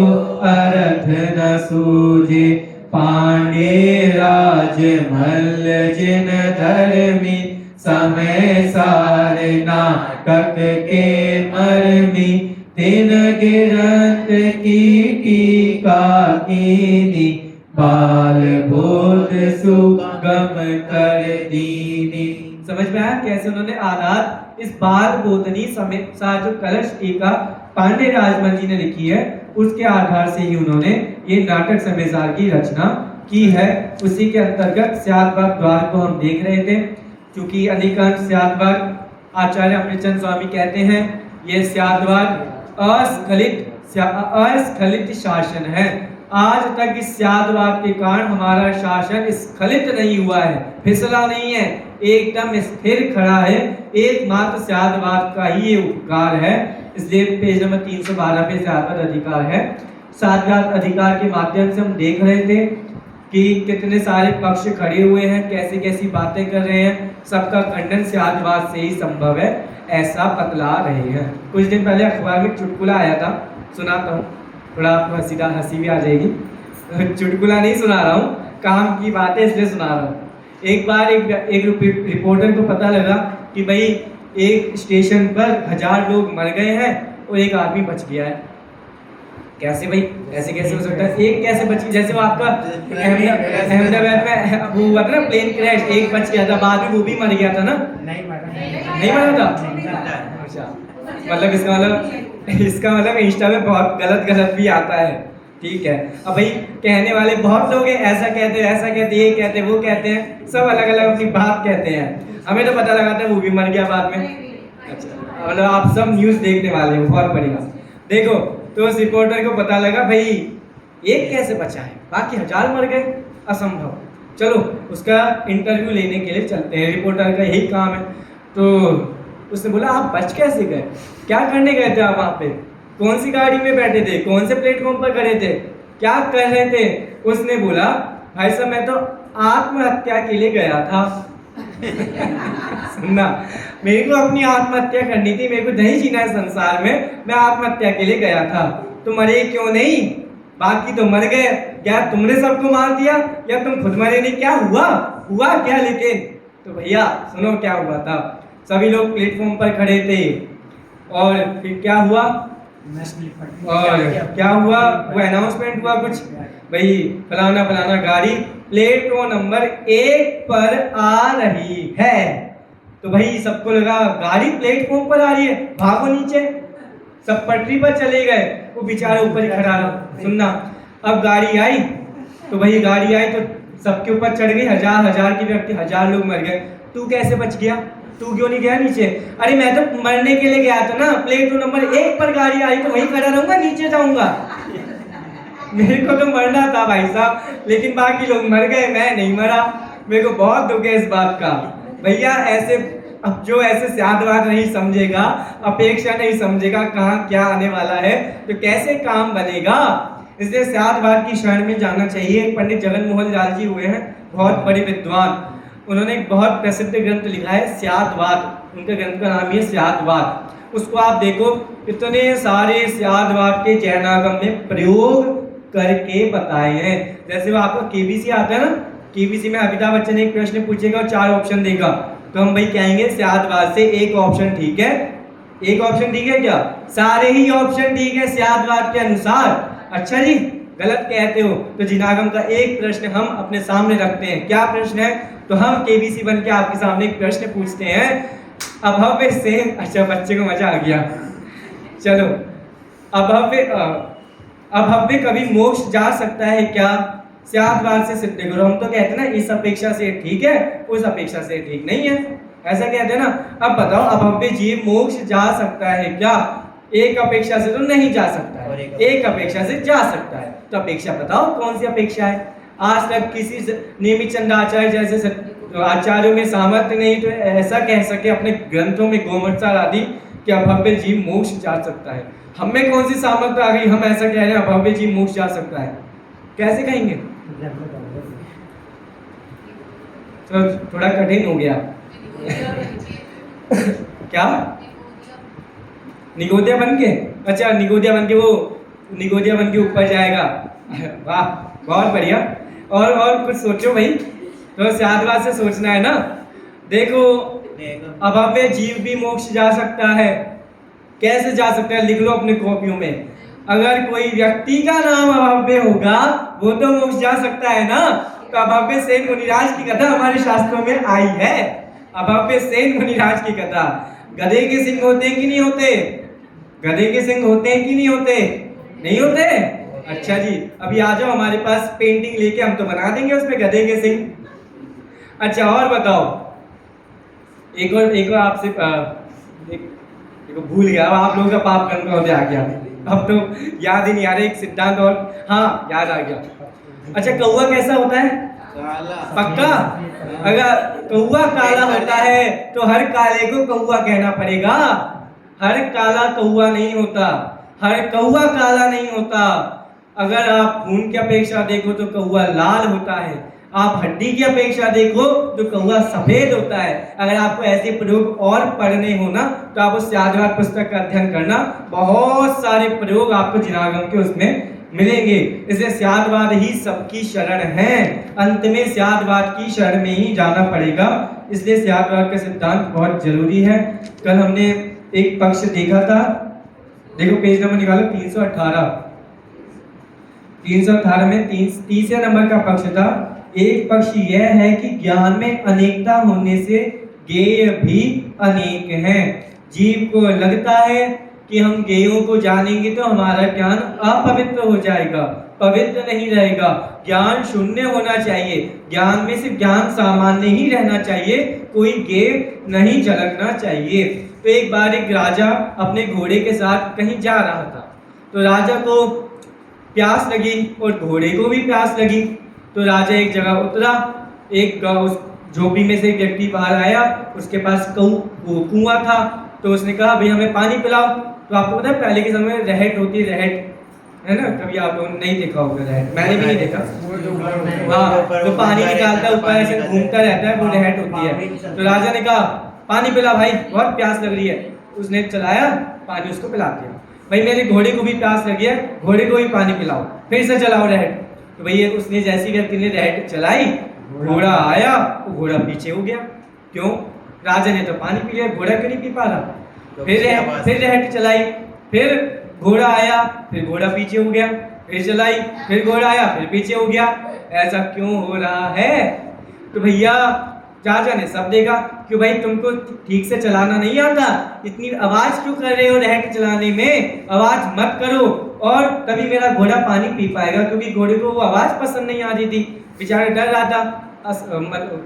अर्थ न सूझे। पांडे राज मल्ल जिन धर्मी, समय सारे नाटक के मर्मी। तिन गिरंत की टीका कीनी, बाल बोध सुगम कर दीनी। समझ में आया कैसे उन्होंने आधार इस बाल बोधनी समय सार जो कलश टीका पांडे राजमल जी ने लिखी है, उसके आधार से ही उन्होंने ये नाटक समय सार की रचना की है। उसी के अंतर्गत स्यादवाग द्वार को हम देख रहे थे, क्योंकि अधिकांश स्यादवाग आचार्य अमृतचंद स्वामी कहते हैं ये स्यादवाग अस्खलित शासन है। आज तक इस स्यादवाग के कारण हमारा शासन स्खलित नहीं हुआ है, फिसला नहीं है, एकदम स्थिर खड़ा है। एकमात्र स्यादवाग का ही ये उपकार है। इसलिए पेज नंबर 312 पे स्यादवाद अधिकार है। स्यादवाद अधिकार के माध्यम से हम देख रहे थे कि कितने सारे पक्ष खड़े हुए हैं, कैसी कैसी बातें कर रहे हैं, सबका खंडन स्यादवाद से ही संभव है, ऐसा बतला रहे हैं। कुछ दिन पहले अखबार में चुटकुला आया था, सुनाता हूँ, थोड़ा आपको हंसी भी आ जाएगी। चुटकुला नहीं सुना रहा हूँ, काम की बात है इसलिए सुना रहा हूँ। एक बार एक रिपोर्टर को पता लगा कि भाई एक स्टेशन पर 1000 लोग मर गए हैं और एक आदमी बच गया है। कैसे भाई, ऐसे कैसे हो सकता है? एक कैसे बच, जैसे वो आपका अहमदाबाद में वो हुआ था ना प्लेन क्रैश, एक बच गया था, बाद में वो भी मर गया था ना? नहीं मरा था। अच्छा, मतलब इसका मतलब इंस्टा में बहुत गलत भी आता है, ठीक है। अब भाई कहने वाले बहुत लोग हैं, ऐसा कहते हैं, ऐसा कहते हैं, ये कहते हैं, वो कहते हैं, सब अलग अलग अपनी बात कहते हैं। हमें तो पता लगा था वो भी मर गया बाद में। अच्छा, मतलब आप सब न्यूज़ देखने वाले हो, बहुत बढ़िया। देखो, तो उस रिपोर्टर को पता लगा भाई एक कैसे बचा है, बाकी 1000 मर गए, असंभव। चलो उसका इंटरव्यू लेने के लिए चलते हैं, रिपोर्टर का यही काम है। तो उसने बोला आप बच कैसे गए, क्या करने गए थे आप वहाँ पे, कौन सी गाड़ी में बैठे थे, कौन से प्लेटफॉर्म पर खड़े थे, क्या कर रहे थे? उसने बोला भाई साहब मैं तो आत्महत्या के लिए गया था। सुनना, मेरे को अपनी आत्महत्या करनी थी, मेरे को नहीं जीना है संसार में, मैं आत्महत्या के लिए गया था। तो मरे क्यों नहीं, बाकी तो मर गए, क्या तुमने सबको मार दिया या तुम खुद मरे नहीं, क्या हुआ क्या? लेकिन तो भैया सुनो क्या हुआ था। सभी लोग प्लेटफॉर्म पर खड़े थे और फिर क्या हुआ, और क्या हुआ, वो अनाउंसमेंट हुआ कुछ, भाई फलाना फलाना गाड़ी प्लेटफॉर्म नंबर 1 पर आ रही है। तो भाई सबको लगा गाड़ी प्लेटफॉर्म पर आ रही है, भागो नीचे, सब पटरी पर चले गए, वो बेचारा ऊपर ही खड़ा रहा। सुनना, अब गाड़ी आई तो भाई गाड़ी आई तो सबके ऊपर चढ़ गई, हजार के व्यक्ति, 1000 लोग मर गए। तू कैसे बच गया, तू क्यों नहीं गया नीचे? अरे मैं तो मरने के लिए गया था ना, प्लेटफॉर्म नंबर 1 पर गाड़ी आई तो वहीं खड़ा रहूंगा, नीचे जाऊंगा। मेरे को तो मरना था भाई साहब, लेकिन बाकी लोग मर गए, मैं नहीं मरा। मेरे को बहुत दुख है इस बात का। भैया ऐसे अब जो ऐसे स्यादवाद नहीं समझेगा, अपेक्षा नहीं समझेगा कहाँ क्या आने वाला है, तो कैसे काम बनेगा। इसलिए स्यादवाद की शरण में जाना चाहिए। पंडित जगन मोहन लाल जी हुए हैं, बहुत बड़े विद्वान, उन्होंने एक बहुत प्रसिद्ध ग्रंथ लिखा है स्यादवाद। उनके ग्रंथ का नाम ही है स्यादवाद। उसको आप देखो, इतने सारे स्यादवाद के जैनागम में प्रयोग करके बताए हैं। जैसे वो आपको केबीसी आता है ना, केबीसी में अमिताभ बच्चन एक प्रश्न पूछेगा और 4 ऑप्शन देगा, तो हम भाई कहेंगे स्यादवाद से एक ऑप्शन ठीक है। एक ऑप्शन ठीक है क्या? सारे ही ऑप्शन ठीक है स्यादवाद के अनुसार। अच्छा जी, गलत कहते हो तो जिनागम का एक प्रश्न हम अपने सामने रखते हैं। क्या प्रश्न है? तो हम केबीसी बन के आपके सामने एक प्रश्न पूछते हैं, अभव्य से, अच्छा बच्चे को मजा आ गया, चलो, अभव्य कभी मोक्ष जा सकता है क्या? स्यादवाद से सिद्ध करो। हम तो कहते हैं ना इस अपेक्षा से ठीक है, उस अपेक्षा से ठीक नहीं है, ऐसा कहते हैं ना। अब बताओ, अभव्य जीव मोक्ष जा सकता है क्या? एक अपेक्षा से तो नहीं जा सकता है, एक अपेक्षा से जा सकता है। तो अपेक्षा बताओ कौन सी अपेक्षा है? आज तक किसी नेमित चंद आचार्य जैसे आचार्यों में सामर्थ्य नहीं तो ऐसा कह सके अपने ग्रंथों में गोमत्सार आदि कि अभव्य जीव मोक्ष जा सकता है। हम में कौन सी सामर्थ्य आ गई, हम ऐसा कह रहे हैं अभव्य जीव मोक्ष जा सकता है? कैसे कहेंगे? तो थोड़ा कठिन हो गया। क्या? निगोदिया बन के? अच्छा, निगोदिया बन के वो निगोदिया बन के ऊपर जाएगा। वाह, बहुत बढ़िया। और कुछ सोचो भाई, तो स्यादवाद से सोचना है ना। देखो, अभव्य जीव भी मोक्ष जा सकता है। कैसे जा सकता है? लिख लो अपने कॉपियों में। अगर कोई व्यक्ति का नाम अभव्य होगा वो तो मोक्ष जा सकता है ना। तो अभव्य सेन मुनिराज की कथा हमारे शास्त्रों में आई है। अभव्य सेन मुनिराज की कथा। गधे के सिंह होते हैं कि नहीं होते? गधे के सिंह होते हैं कि नहीं होते? नहीं होते? अच्छा जी, अभी आ जाओ हमारे पास पेंटिंग लेके, हम तो बना देंगे उसमें गधे के सिंह। अच्छा, और बताओ, एक और आपसे भूल गया, आप लोगों का पाप कर्म का आ गया, अब तो याद ही नहीं आ रहा। एक सिद्धांत और, हाँ याद आ गया। अच्छा, कौवा कैसा होता है? काला। पक्का? अगर कौवा काला होता है तो हर काले को कौवा कहना पड़ेगा। हर काला कौवा नहीं होता, हर कौवा काला नहीं होता। अगर आप खून की अपेक्षा देखो तो कौवा लाल होता है, आप हड्डी की अपेक्षा देखो तो कौवा सफेद होता है। अगर आपको ऐसे प्रयोग और पढ़ने हो ना तो आप उस स्यादवाद पुस्तक का अध्ययन करना, बहुत सारे प्रयोग आपको जिनागम के उसमें मिलेंगे। इसलिए स्यादवाद ही सबकी शरण है, अंत में स्यादवाद की शरण में ही जाना पड़ेगा। इसलिए स्यादवाद का सिद्धांत बहुत जरूरी है। कल हमने एक पक्ष देखा था, देखो पेज नंबर निकालो 318। 318 में 30 नंबर का पक्ष था। एक पक्ष यह है कि ज्ञान में अनेकता होने से ज्ञेय भी अनेक हैं। जीव को लगता है कि हम ज्ञेयों को जानेंगे तो हमारा ज्ञान अपवित्र हो जाएगा, पवित्र नहीं रहेगा। ज्ञान शून्य होना चाहिए, ज्ञान में सिर्फ ज्ञान सामान्य ही रहना चाहिए, कोई ज्ञेय नहीं झलकना चाहिए। तो एक बार एक राजा अपने घोड़े के साथ कहीं जा रहा था, तो राजा को प्यास लगी और घोड़े को भी प्यास लगी। तो राजा एक जगह उतरा, एक उस झोपड़ी में से एक व्यक्ति बाहर आया, उसके पास कुआं था, तो उसने कहा भाई हमें पानी पिलाओ। तो आपको पता है पहले के समय में रहट होती है, रहट है ना, कभी आप लोगों ने नहीं देखा होगा रहट, मैंने भी नहीं देखा। हाँ, तो पानी निकालता ऊपर ऐसे घूमता रहता है, वो रहट होती है। तो राजा ने कहा पानी पिला भाई, बहुत प्यास लग रही है। उसने चलाया, पानी उसको पिला दिया। भाई मेरे घोड़े को भी प्यास लगी है, घोड़े को भी पानी पिलाओ, फिर से चलाओ रहट। तो भैया उसने जैसी व्यक्ति ने रहट चलाई, घोड़ा आया, वो घोड़ा पीछे हो गया। क्यों? राजा ने तो पानी पी लिया, घोड़ा क्यों नहीं पी पा रहा? फिर रहट चलाई, फिर घोड़ा आया, फिर घोड़ा पीछे हो गया, फिर चलाई, फिर घोड़ा आया, फिर पीछे हो गया। ऐसा क्यों हो रहा है? तो भैया राजा ने सब देखा, क्यों भाई तुमको ठीक से चलाना नहीं आता, इतनी आवाज क्यों कर रहे हो रहट चलाने में, आवाज मत करो, और तभी मेरा घोड़ा पानी पी पाएगा। क्योंकि घोड़े को वो आवाज पसंद नहीं आ रही थी, बेचारा डर रहा था,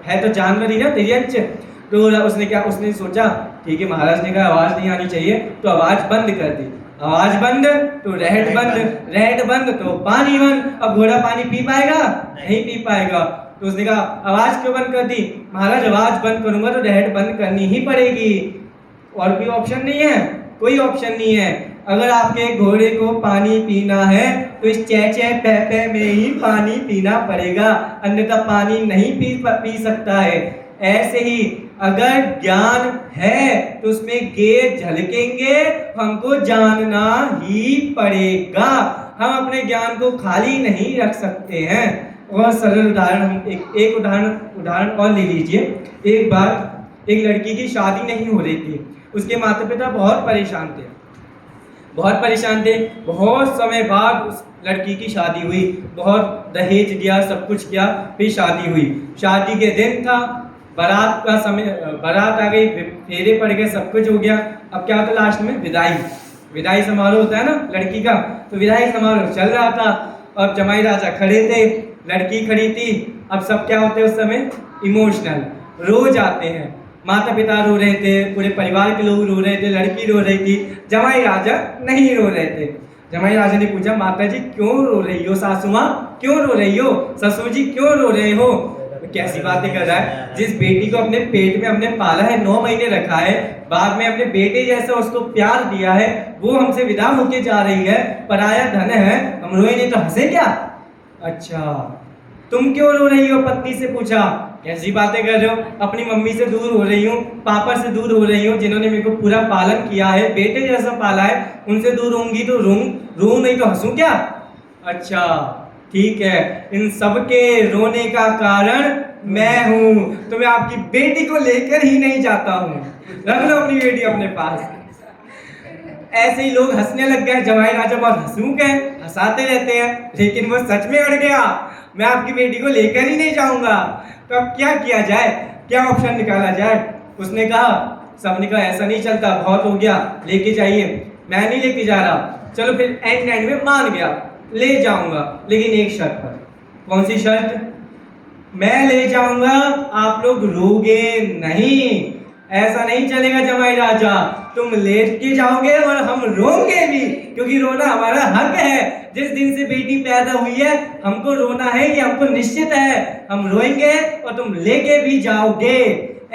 है तो जानवर ही ना, तिर्यंच। तो उसने सोचा ठीक है, महाराज ने कहा आवाज नहीं आनी चाहिए, तो आवाज बंद कर दी। आवाज बंद तो रहट बंद, रहट बंद तो पानी बंद। अब घोड़ा पानी पी पाएगा? नहीं पी पाएगा। तो उसने कहा आवाज क्यों बंद कर दी? महाराज आवाज बंद करूंगा तो डहट बंद करनी ही पड़ेगी, और कोई ऑप्शन नहीं है, कोई ऑप्शन नहीं है। अगर आपके घोड़े को पानी पीना है तो इस चै पै में ही पानी पीना पड़ेगा, अन्यथा पानी नहीं पी सकता है। ऐसे ही अगर ज्ञान है तो उसमें गे झलकेंगे, हमको जानना ही पड़ेगा। हम अपने ज्ञान को खाली नहीं रख सकते हैं। और सरल उदाहरण हम एक उदाहरण और ले लीजिए। एक बार एक लड़की की शादी नहीं हो रही थी, उसके माता पिता बहुत परेशान थे, बहुत समय बाद उस लड़की की शादी हुई, बहुत दहेज दिया, सब कुछ किया, फिर शादी हुई। शादी के दिन था, बारात का समय, बारात आ गई, फेरे पड़ गए, सब कुछ हो गया। अब क्या होता लास्ट में? विदाई समारोह होता है ना लड़की का, तो विदाई समारोह चल रहा था। अब जमाई राजा खड़े थे, लड़की खड़ी थी। अब सब क्या होते हैं उस समय? इमोशनल, रो जाते हैं। माता पिता रो रहे थे, पूरे परिवार के लोग रो रहे थे, लड़की रो रही थी, जमाई राजा नहीं रो रहे थे। जमाई राजा ने पूछा, माता जी क्यों रो रही हो? सासू माँ क्यों रो रही हो? ससुर जी क्यों रो रहे हो? कैसी बातें कर रहा है? जिस बेटी को अपने पेट में हमने पाला है, 9 महीने रखा है, बाद में अपने बेटे जैसा उसको प्यार दिया है, वो हमसे विदा होके जा रही है, पराया धन है, हम रोए नहीं तो हंसे क्या? अच्छा, तुम क्यों रो रही हो? पत्नी से पूछा। कैसी बातें कर रहे हो? अपनी मम्मी से दूर हो रही हूँ, पापा से दूर हो रही हूँ, जिन्होंने मेरे को पूरा पालन किया है, बेटे जैसा पाला है, उनसे दूर होंगी तो रो नहीं तो हंसूं क्या? अच्छा ठीक है, इन सब के रोने का कारण मैं हूँ, तो मैं आपकी बेटी को लेकर ही नहीं जाता हूँ, रख लो अपनी बेटी अपने पास। ऐसे ही लोग हंसने लग गए। जमाई राजा बहुत हंसूक है, हंसाते रहते हैं, लेकिन वो सच में अड़ गया, मैं आपकी बेटी को लेकर ही नहीं जाऊंगा। तो अब क्या किया जाए, क्या ऑप्शन निकाला जाए? उसने कहा, सबने कहा ऐसा नहीं चलता, बहुत हो गया, लेके जाइए। मैं नहीं लेके जा रहा। चलो फिर एंड में मान गया, ले जाऊंगा, लेकिन एक शर्त पर। कौन सी शर्त? मैं ले जाऊंगा, आप लोग रोगे नहीं। ऐसा नहीं चलेगा जमाई राजा, तुम लेट के जाओगे और हम रोंगे भी, क्योंकि रोना हमारा हक है। जिस दिन से बेटी पैदा हुई है हमको रोना है, ये हमको निश्चित है। हम रोएंगे और तुम लेके भी जाओगे।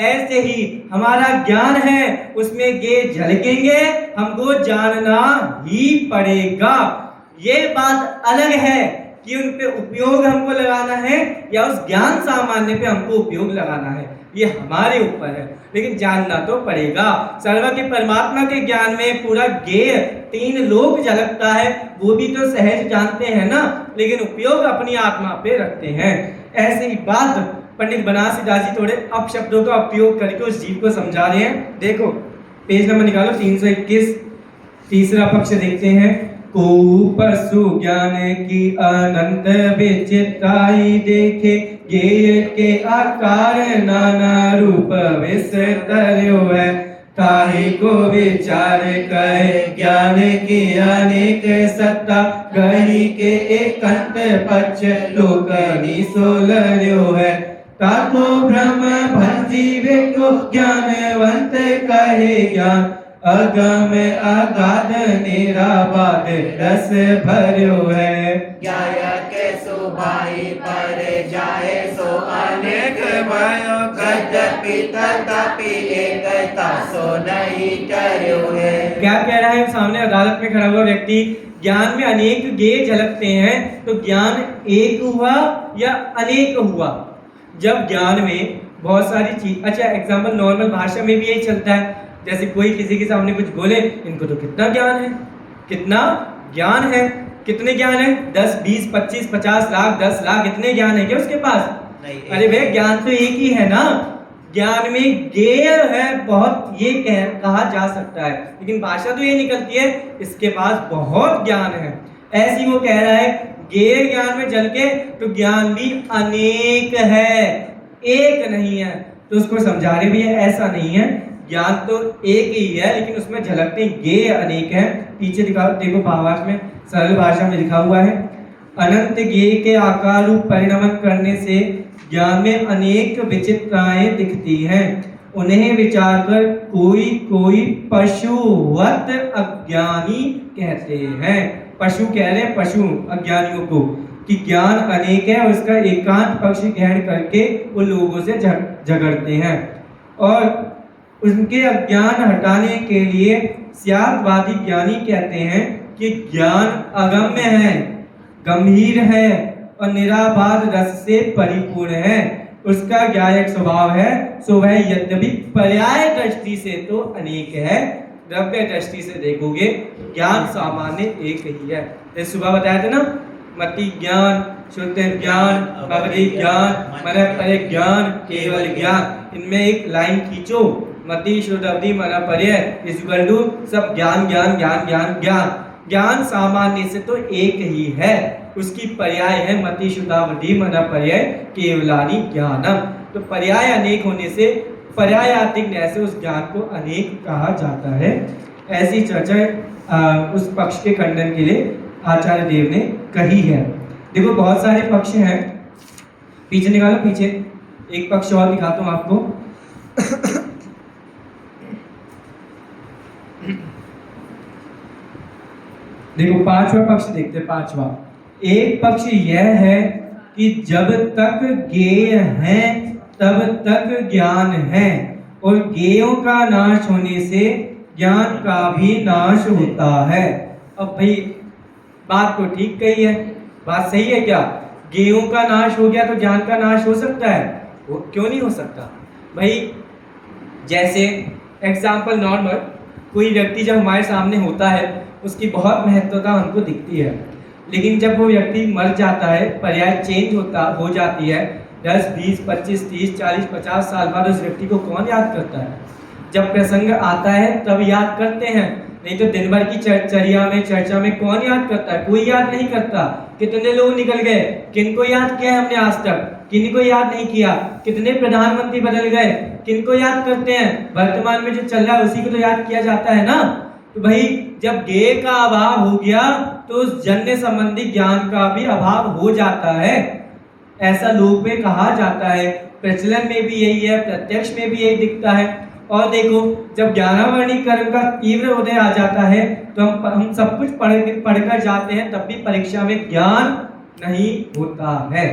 ऐसे ही हमारा ज्ञान है, उसमें गे झलकेंगे, हमको जानना ही पड़ेगा। ये बात अलग है कि उन पे उपयोग हमको लगाना है या उस ज्ञान सामान्य पे हमको उपयोग लगाना है, ये हमारे ऊपर है, लेकिन जानना तो पड़ेगा। सर्व के परमात्मा के ज्ञान में पूरा गेय 3 लोक झलकता है, वो भी तो सहज जानते हैं ना, लेकिन उपयोग अपनी आत्मा पे रखते हैं। ऐसे ही बात पंडित बनारसीदास जी थोड़े अपशब्दों का उपयोग करके उस जीव को समझा रहे हैं। देखो पेज नंबर निकालो 321, तीसरा पक्ष देखते हैं। को पशु ज्ञान की अनंत विचित्राई देखे, गेय के आकार नाना रूप विस्तर्यो है। ताहि को विचार कहे ज्ञान की अनेक सत्ता, गही के एकांत पक्ष लोकनी सोलर्यो है। ताको ब्रह्म भंजीवे को ज्ञानवंत कहे ज्ञान, अगम अगाध निराबाद रस भर्यो है। ज्ञाय के सुभाई पर जाए सो अनेक भयो, यद्यपि तथापि एकता सो नहीं कर्यो है। क्या कह रहा है? सामने अदालत में खड़ा हुआ व्यक्ति, ज्ञान में अनेक गेय झलकते हैं, तो ज्ञान एक हुआ या अनेक हुआ? जब ज्ञान में बहुत सारी चीज, अच्छा एग्जाम्पल नॉर्मल भाषा में भी यही चलता है, जैसे कोई किसी के सामने कुछ बोले, इनको तो कितना ज्ञान है, कितना ज्ञान है, कितने ज्ञान है? 10, 20, 25, 50 लाख, 10 लाख, इतने ज्ञान है क्या उसके पास? नहीं। अरे भाई ज्ञान तो एक ही है ना। ज्ञान में गेय है बहुत, ये कहा जा सकता है, लेकिन भाषा तो ये निकलती है इसके पास बहुत ज्ञान है। ऐसी वो कह रहा है गेय ज्ञान में जल के, तो ज्ञान भी अनेक है, एक नहीं है। तो उसको समझा रहे भी है ऐसा नहीं है, ज्ञान तो एक ही है, लेकिन उसमें झलकते गेय अनेक है। पीछे दिखाओ, देखो भावार्थ में सरल भाषा में लिखा हुआ है, अनंत गेय के आकार रूप परिणमन करने से ज्ञान में अनेक विचित्रताएं दिखती हैं। उन्हें विचार कर कोई कोई पशुवत अज्ञानी कहते हैं। पशु कह रहे हैं, पशु अज्ञानियों को। कि ज्ञान अनेक है और उसका एकांत पक्ष ग्रहण करके उन लोगों से झगड़ते हैं और उनके अज्ञान हटाने के लिए स्यादवादी ज्ञानी कहते हैं कि ज्ञान अगम्य है, गंभीर है और निराबाध रस से परिपूर्ण है। उसका ज्ञायक स्वभाव है, सो वह यद्यपि पर्याय दृष्टि से तो अनेक है, द्रव्य दृष्टि से देखोगे ज्ञान सामान्य एक ही है। इस सुबह बताया था ना, मति ज्ञान, शुद्ध ज्ञान, भगवती ज्ञान, मन परे ज्ञान, केवल ज्ञान। इनमें एक लाइन खींचो, मति शुद्ध अवधि मन पर्य इक्वल टू सब ज्ञान ज्ञान ज्ञान ज्ञान ज्ञान। ज्ञान सामान्य से तो एक ही है, उसकी पर्याय है मति शुद्धावधि मन पर्य केवलानि ज्ञानम। तो पर्याय अनेक होने से पर्यायातिक न्याय से उस ज्ञान को अनेक कहा जाता है। ऐसी चर्चा उस पक्ष के खंडन के लिए आचार्य देव ने कही है। देखो बहुत सारे पक्ष हैं, पीछे निकालो, पीछे एक पक्ष और दिखाता हूं आपको। देखो पांचवा पक्ष देखते हैं। पांचवा एक पक्ष यह है कि जब तक ज्ञेय है तब तक ज्ञान है और ज्ञेयों का नाश होने से ज्ञान का भी नाश होता है। अब भाई बात तो ठीक कही है, बात सही है क्या? ज्ञेयों का नाश हो गया तो ज्ञान का नाश हो सकता है? वो क्यों नहीं हो सकता भाई? जैसे एग्जाम्पल नॉर्मल, कोई व्यक्ति जब हमारे सामने होता है उसकी बहुत महत्वता हमको दिखती है, लेकिन जब वो व्यक्ति मर जाता है, पर्याय चेंज हो जाती है, 10, 20, 25, 30, 40, 50 साल बाद उस व्यक्ति को कौन याद करता है? जब प्रसंग आता है तब याद करते हैं, नहीं तो दिन भर की चर्चा में कौन याद करता है? कोई याद नहीं करता। कितने लोग निकल गए, किनको याद किया है हमने आज तक? किनको याद नहीं किया। कितने प्रधानमंत्री बदल गए, किनको याद करते हैं? वर्तमान में जो चल रहा है उसी को तो याद किया जाता है ना। तो भाई जब ज्ञेय का अभाव हो गया तो उस जन्य संबंधी ज्ञान का भी अभाव हो जाता है, ऐसा लोक में कहा जाता है। प्रचलन में भी यही है, प्रत्यक्ष में भी यही दिखता है। और देखो जब ज्ञानावर्णिक कर्म का तीव्र उदय आ जाता है तो हम सब कुछ पढ़कर जाते हैं, तब भी परीक्षा में ज्ञान नहीं होता है।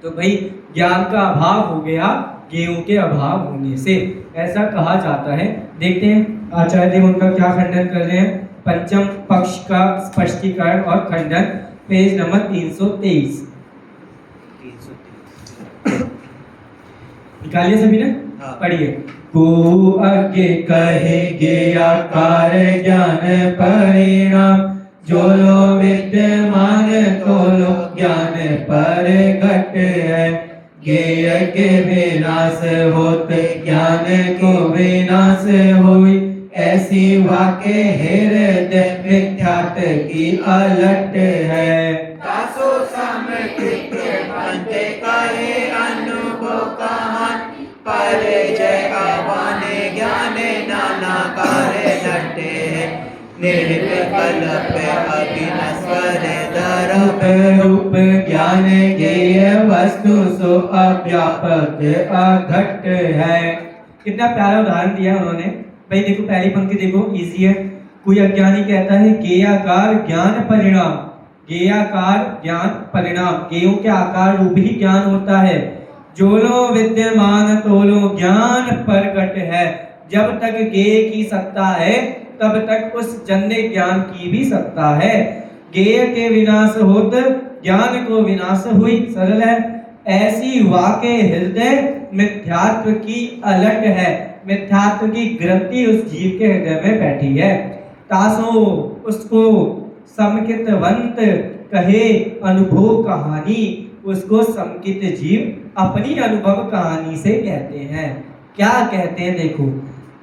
तो भाई ज्ञान का अभाव हो गया ज्ञेयों के अभाव होने से, ऐसा कहा जाता है। देखते हैं आचार्य देव उनका क्या खंडन कर रहे हैं। पंचम पक्ष का स्पष्टीकरण और खंडन, पेज नंबर 323। निकालिए सभी ने, पढ़िए। को अज्ञ कहे ज्ञेयाकार ज्ञान परिणाम, जो लो विद्यमान तो लो ज्ञान पर घट है। ज्ञेय के विनाश होते ज्ञान को विनाश होई, ऐसी वाक्य हृदय मिथ्यात की अलट है। दासो समकृत बनते करे अनुभव कहान, पर जय आवाने ज्ञाने नाना कार्य नटे है। निर्विकल्प अभिनस्वर धरप रूप ज्ञान ज्ञेय वस्तु सो अव्यापक अघट है। कितना प्यारा उदाहरण दिया उन्होंने। भाई देखो पहली पंक्ति देखो, इजी है। कोई अज्ञानी कहता है ज्ञेयाकार ज्ञान परिणाम, ज्ञेयाकार ज्ञान परिणाम, ज्ञेयों के आकार रूप ही ज्ञान होता है। जो लो विद्यमान तो लो ज्ञान प्रकट है। जब तक ज्ञेय की सत्ता है तब तक उस जन्य ज्ञान की भी सत्ता है। ज्ञेय के विनाश होत ज्ञान को विनाश हुई, सरल है। ऐसी वाक्य हृदय मिथ्यात्व की अलट है, मिथ्यात्व की ग्रंथि उस जीव के हृदय में बैठी है। तासो उसको समकितवंत कहे अनुभव कहानी, उसको समकित जीव अपनी अनुभव कहानी से कहते हैं। क्या कहते हैं देखो,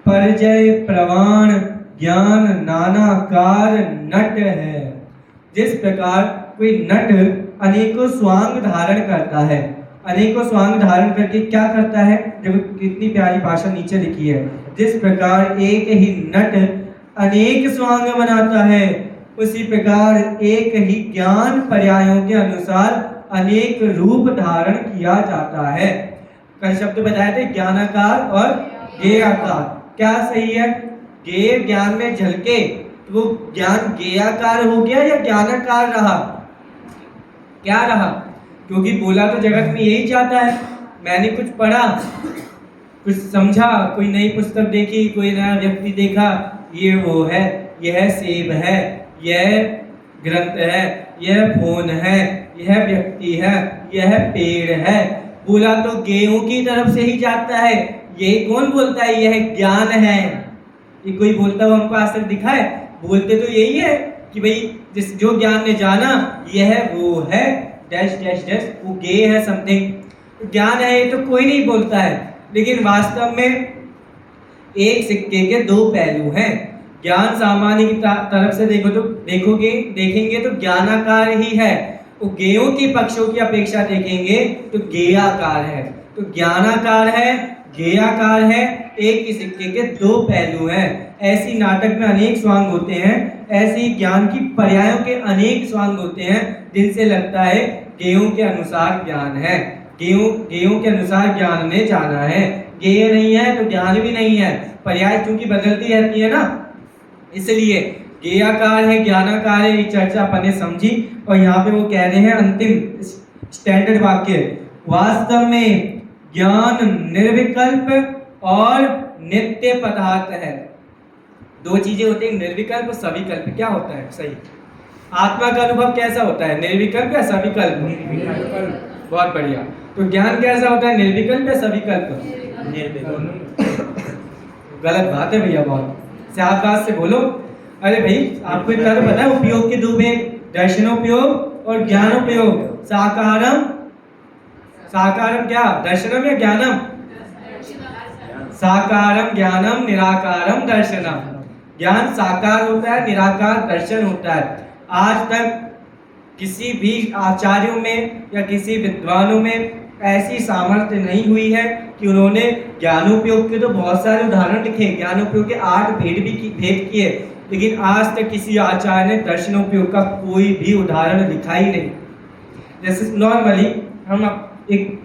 परजय प्रवाण ज्ञान नानाकार नट है। जिस प्रकार कोई नट अनेकों स्वांग धारण करता है, अनेकों स्वांग धारण करके क्या करता है, देखो कितनी प्यारी भाषा नीचे लिखी है। जिस प्रकार एक ही नट अनेक स्वांग बनाता है, उसी प्रकार एक ही ज्ञान पर्यायों के अनुसार अनेक रूप धारण किया जाता है। कल शब्द बताए थे ज्ञानाकार और ज्ञेयाकार। क्या सही है? ज्ञेय ज्ञान में झलके तो वो ज्ञान ज्ञेयाकार हो गया या ज्ञानाकार रहा? क्या रहा? क्योंकि बोला तो जगत में यही चाहता है, मैंने कुछ पढ़ा, कुछ समझा, कोई नई पुस्तक देखी, कोई नया व्यक्ति देखा, ये वो है, यह सेब है, यह ग्रंथ है, यह फोन है, यह व्यक्ति है, यह पेड़ है। बोला तो गेहूं की तरफ से ही जाता है। ये कौन बोलता है यह ज्ञान है? ये कोई बोलता हुआ हमको आज तक दिखा है? बोलते तो यही है कि भाई जिस जो ज्ञान ने जाना यह वो है डैश डैश डैश, वो गे है समथिंग, ज्ञान है, ये तो कोई नहीं बोलता है। लेकिन वास्तव में एक सिक्के के दो पहलू हैं। ज्ञान सामान्य की तरफ से देखो तो देखेंगे तो ज्ञानाकार ही है, वो गेयों की पक्षों की अपेक्षा देखेंगे तो गेयाकार है। तो ज्ञानाकार है, गेयाकार है, एक ही सिक्के के दो पहलू हैं। ऐसी नाटक में अनेक स्वांग होते हैं, ऐसी ज्ञान की पर्यायों के अनेक स्वांग होते हैं, जिनसे लगता है गेयों के अनुसार ज्ञान है, गेयों के अनुसार ज्ञान ने जाना है। गेय नहीं है तो ज्ञान भी नहीं है, पर्याय चूंकि बदलती रहती है ना, इसलिए गेयाकार है, ज्ञानाकार है। ये चर्चा अपन ने समझी और यहाँ पे वो कह रहे हैं अंतिम स्टैंडर्ड वाक्य, वास्तव में ज्ञान निर्विकल्प और नित्य पदार्थ है। दो चीजें होती है, निर्विकल्प और सविकल्प। क्या होता है सही? आत्मा का अनुभव कैसा होता है, निर्विकल्प या सविकल्प? बहुत बढ़िया। तो ज्ञान कैसा होता है, निर्विकल्प या सविकल्प? गलत बात है भैया, बहुत सावधान से बोलो। अरे भाई आपको एक तरह पता है उपयोग के दो भेद, दर्शनोपयोग और ज्ञानोपयोग। साकारम क्या, दर्शनम या ज्ञानम? साकारम ज्ञानम, निराकारम दर्शनम। ज्ञान साकार होता है, निराकार दर्शन होता है। आज तक किसी भी आचार्यों में या किसी विद्वानों में ऐसी सामर्थ्य नहीं हुई है कि उन्होंने ज्ञानोपयोग के तो बहुत सारे उदाहरण लिखे, ज्ञानोपयोग के 8 भेद किए, लेकिन आज तक किसी आचार्य ने दर्शनोपयोग का कोई भी उदाहरण लिखा ही नहीं। जैसे नॉर्मली हम एक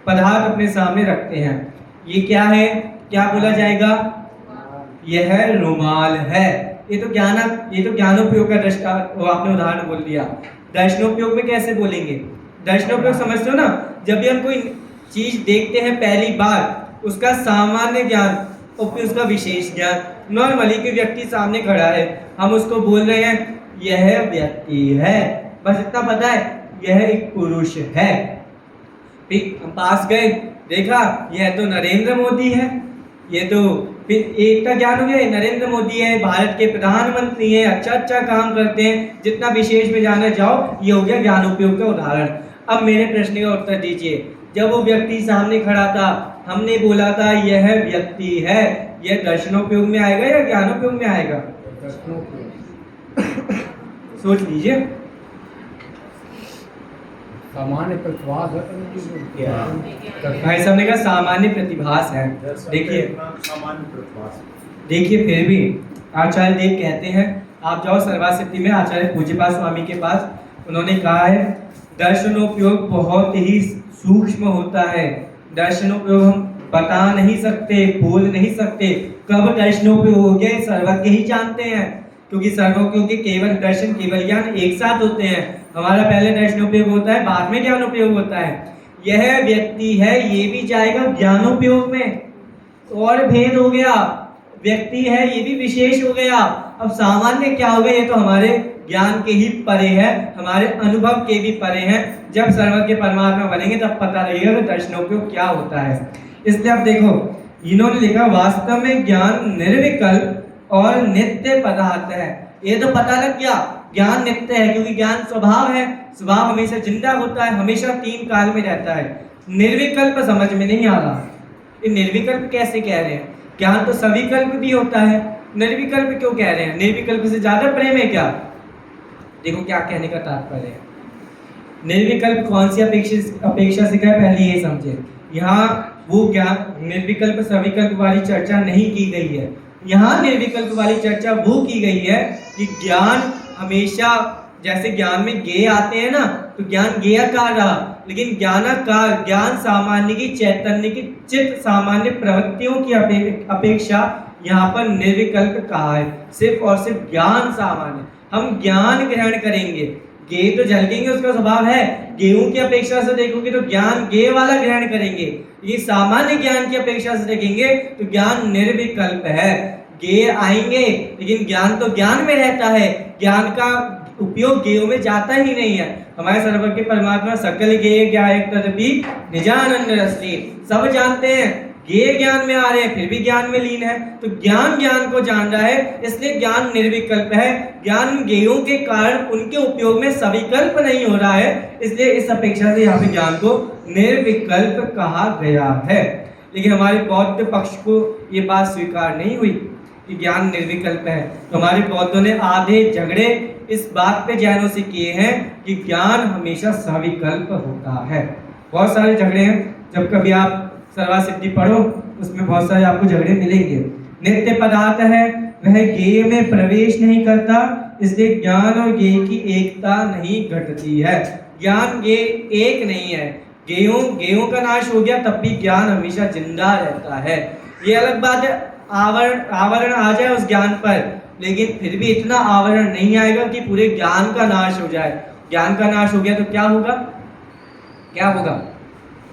पदार्थ अपने सामने रखते हैं, ये क्या है, क्या बोला जाएगा? यह रुमाल है। ये तो ज्ञानोपयोग का दृष्टा, वो आपने उदाहरण बोल दिया। दर्शनोपयोग में कैसे बोलेंगे? दर्शनोपयोग समझते हो ना, जब भी हम कोई चीज देखते हैं पहली बार, उसका सामान्य ज्ञान और फिर उसका विशेष ज्ञान। नॉर्मली कोई व्यक्ति सामने खड़ा है, हम उसको बोल रहे हैं यह व्यक्ति है, बस इतना पता है, यह एक पुरुष है। फिर हम पास गए, देखा यह तो नरेंद्र मोदी है, ये तो फिर एक का ज्ञान हो गया, नरेंद्र मोदी है, भारत के प्रधानमंत्री हैं, अच्छा काम करते हैं, जितना विशेष में जाना जाओ, ये हो गया ज्ञानोपयोग का उदाहरण। अब मेरे प्रश्न का उत्तर दीजिए, जब वो व्यक्ति सामने खड़ा था, हमने बोला था यह व्यक्ति है, यह दर्शनोपयोग में आएगा या ज्ञानोपयोग में आएगा? सोच लीजिए। सामान्य प्रतिभास है, भाई साहब ने कहा सामान्य प्रतिभास है। देखिए फिर भी आचार्य देव कहते हैं, आप जाओ सर्वासिद्धि में आचार्य पूज्यपाद स्वामी के पास, उन्होंने कहा है दर्शनोपयोग बहुत ही सूक्ष्म होता है। दर्शनोपयोग हम बता नहीं सकते, बोल नहीं सकते, कब दर्शनोपयोग हो गया सर्वज्ञ ही जानते हैं, क्योंकि सर्वज्ञों के केवल दर्शन केवल ज्ञान एक साथ होते हैं। हमारा पहले दर्शनोपयोग होता है, बाद में ज्ञानोपयोग होता है। यह व्यक्ति है, ये भी जाएगा ज्ञानोपयोग में, और भेद हो गया। व्यक्ति है, ये भी विशेष हो गया। अब सामान्य क्या हो गया, ये तो हमारे ज्ञान के ही परे है, हमारे अनुभव के भी परे हैं। जब सर्वज्ञ परमात्मा बनेंगे तब पता लगेगा कि दर्शनोपयोग क्या होता है। इसलिए अब देखो, इन्होंने लिखा वास्तव में ज्ञान निर्विकल्प और नित्य पदार्थ है। ये तो पता लग गया, ज्ञान नित्य है, क्योंकि ज्ञान स्वभाव है, स्वभाव हमेशा जिंदा होता है, हमेशा 3 काल में रहता है। निर्विकल्प समझ में नहीं आ रहा, ये निर्विकल्प कैसे कह रहे हैं? ज्ञान तो सविकल्प भी होता है, निर्विकल्प क्यों कह रहे हैं? निर्विकल्प से ज्यादा प्रेम है क्या? देखो क्या कहने का तात्पर्य है। निर्विकल्प कौन सी अपेक्षा से क्या, पहले ये समझे। यहाँ वो ज्ञान निर्विकल्प सविकल्प वाली चर्चा नहीं की गई है, यहाँ निर्विकल्प वाली चर्चा वो की गई है कि ज्ञान हमेशा, जैसे ज्ञान में गेय आते हैं ना, तो ज्ञान गेयाकार रहा, लेकिन ज्ञानाकार ज्ञान सामान्य की, चैतन्य की चित्त सामान्य प्रवृत्तियों की अपेक्षा यहाँ पर निर्विकल्प कहा है। सिर्फ और सिर्फ ज्ञान सामान्य, हम ज्ञान ग्रहण करेंगे, गे तो झलकेंगे, उसका स्वभाव है। गेहूं की अपेक्षा से देखोगे तो ज्ञान गे वाला ग्रहण करेंगे। ये सामान्य ज्ञान की अपेक्षा से देखेंगे तो ज्ञान निर्विकल्प है। गे आएंगे लेकिन ज्ञान तो ज्ञान में रहता है, ज्ञान का उपयोग गेयों में जाता ही नहीं है। हमारे सर्वज्ञ परमात्मा सकल गेय ज्ञायक तदपि निजानंद रसली, सब जानते हैं, गेय ज्ञान में आ रहे हैं फिर भी ज्ञान में लीन है। तो ज्ञान ज्ञान को जान रहा है, इसलिए ज्ञान निर्विकल्प है। ज्ञान गेयों के कारण उनके उपयोग में सविकल्प नहीं हो रहा है, इसलिए इस अपेक्षा से यहाँ पे ज्ञान को निर्विकल्प कहा गया है। लेकिन हमारे बौद्ध पक्ष को ये बात स्वीकार नहीं हुई कि ज्ञान निर्विकल्प है। तो हमारे बौद्धों ने आधे झगड़े इस बात पे जैनों से किए हैं कि ज्ञान हमेशा सविकल्प होता है। बहुत सारे झगड़े हैं, जब कभी आप सर्वा सिद्धि पढ़ो उसमें बहुत सारे आपको झगड़े मिलेंगे। नित्य पदार्थ है, वह गेय में प्रवेश नहीं करता, इसलिए ज्ञान और गेय की एकता नहीं घटती है। ज्ञान गेय एक नहीं है, गेयों का नाश हो गया तब भी ज्ञान हमेशा जिंदा रहता है। ये अलग बात है आवरण आ जाए उस ज्ञान पर, लेकिन फिर भी इतना आवरण नहीं आएगा कि पूरे ज्ञान का नाश हो जाए। ज्ञान का नाश हो गया तो क्या होगा? क्या होगा?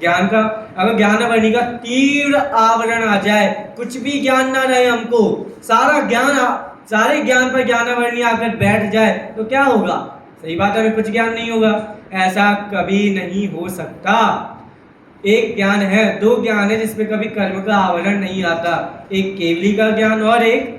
ज्ञान का अगर ज्ञानावरणी का तीव्र आवरण आ जाए, कुछ भी ज्ञान ना रहे हमको, सारे ज्ञान पर ज्ञानावरणी आकर बैठ जाए तो क्या होगा? सही बात है, हमें कुछ ज्ञान नहीं होगा। ऐसा कभी नहीं हो सकता। एक ज्ञान है, दो ज्ञान है जिसमें कभी कर्म का आवरण नहीं आता, एक केवली का ज्ञान और एक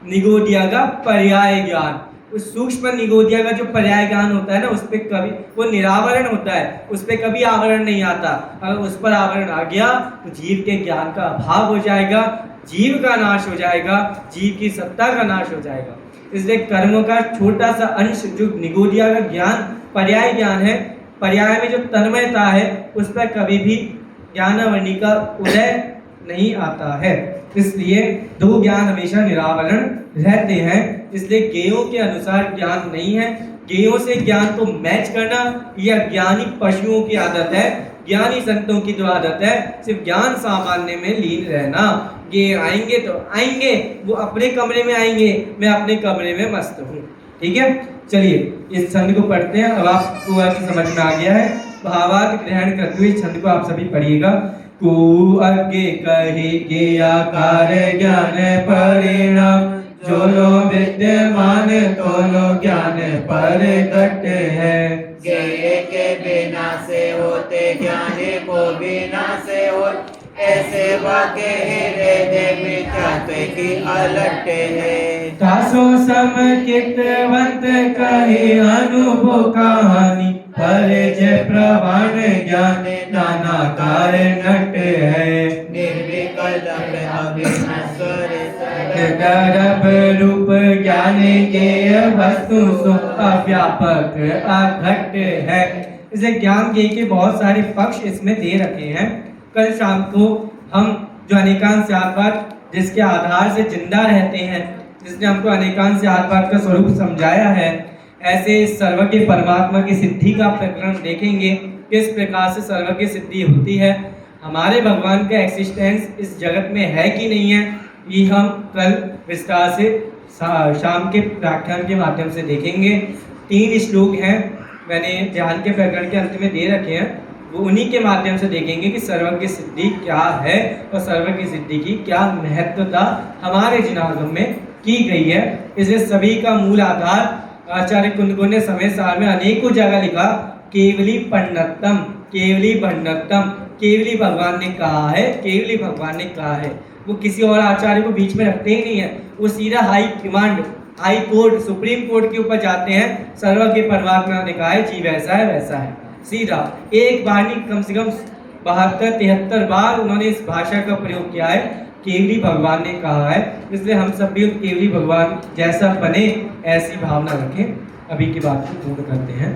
निगोदिया का पर्याय ज्ञान। उस सूक्ष्म निगोदिया का जो पर्याय ज्ञान होता है ना, उस पे कभी वो निरावरण होता है, उस पे कभी आवरण नहीं आता। अगर उस पर आवरण आ गया तो जीव के ज्ञान का अभाव हो जाएगा, जीव का नाश हो जाएगा, जीव की सत्ता का नाश हो जाएगा। इसलिए कर्म का छोटा सा अंश जो निगोदिया का ज्ञान पर्याय ज्ञान है, पर्याय में जो तन्मयता है उस पर कभी भी ज्ञानावरणी का उदय नहीं आता है। इसलिए दो ज्ञान हमेशा निरावरण रहते हैं। इसलिए गेयों के अनुसार ज्ञान नहीं है। गेयों से ज्ञान को मैच करना यह ज्ञानी पशुओं की आदत है, ज्ञानी संतों की जो आदत है सिर्फ ज्ञान सामान्य में लीन रहना। गे आएंगे तो आएंगे, वो अपने कमरे में आएंगे, मैं अपने कमरे में मस्त हूँ। ठीक है, चलिए इस छंद को पढ़ते हैं। अब आपको समझ में आ गया है, भावार्थ ग्रहण करते हुए छंद को आप सभी पढ़िएगा। को अज्ञे कहे गेयाकार ज्ञान परिणाम, जो लो विद्यमान तो लो ज्ञान परगट है। गेय के बिना से होते ज्ञानी को बिना से हो, ऐसे वाक्य हृदय मिथ्यात्व की अलट है। तासो समकितवंत कहे अनुभव कहानी, परिचय प्रमाण ज्ञान नाना कारण नट है। निर्विकल्प अविनश्वर गर्भ रूप ज्ञान के वस्तु सो अव्यापक अघट है। इसे ज्ञान के बहुत सारे पक्ष इसमें दे रखे हैं। कल शाम को हम जो अनेकांश आत्मवाद जिसके आधार से जिंदा रहते हैं, जिसने हमको अनेकांश आत्मवाद का स्वरूप समझाया है, ऐसे सर्वज्ञ परमात्मा की सिद्धि का प्रकरण देखेंगे। किस प्रकार से सर्वज्ञ सिद्धि होती है, हमारे भगवान का एक्सिस्टेंस इस जगत में है कि नहीं है, ये हम कल विस्तार से शाम के व्याख्यान के माध्यम से देखेंगे। 3 श्लोक हैं, मैंने ध्यान के प्रकरण के अंत में दे रखे हैं, वो उन्हीं के माध्यम से देखेंगे कि सर्वज्ञ सिद्धि क्या है और सर्वज्ञ सिद्धि की क्या महत्वता हमारे जिनागम में की गई है। इसलिए सभी का मूल आधार आचार्य कुंदकुंड ने समय सार में अनेकों जगह लिखा, केवली पंडितम केवली पंडितम, केवली भगवान ने कहा है, केवली भगवान ने कहा है। वो किसी और आचार्य को बीच में रखते ही नहीं है, वो सीधा high command, high court, supreme court के ऊपर जाते हैं। सर्वज्ञ परमात्मा ने कहा है जी वैसा है वैसा है, सीधा एक बार नहीं कम से कम 72-73 बार उन्होंने इस भाषा का प्रयोग किया है, केवली भगवान ने कहा है। इसलिए हम सब भी केवली भगवान जैसा बने ऐसी भावना रखें। अभी की बात को पूर्ण करते हैं।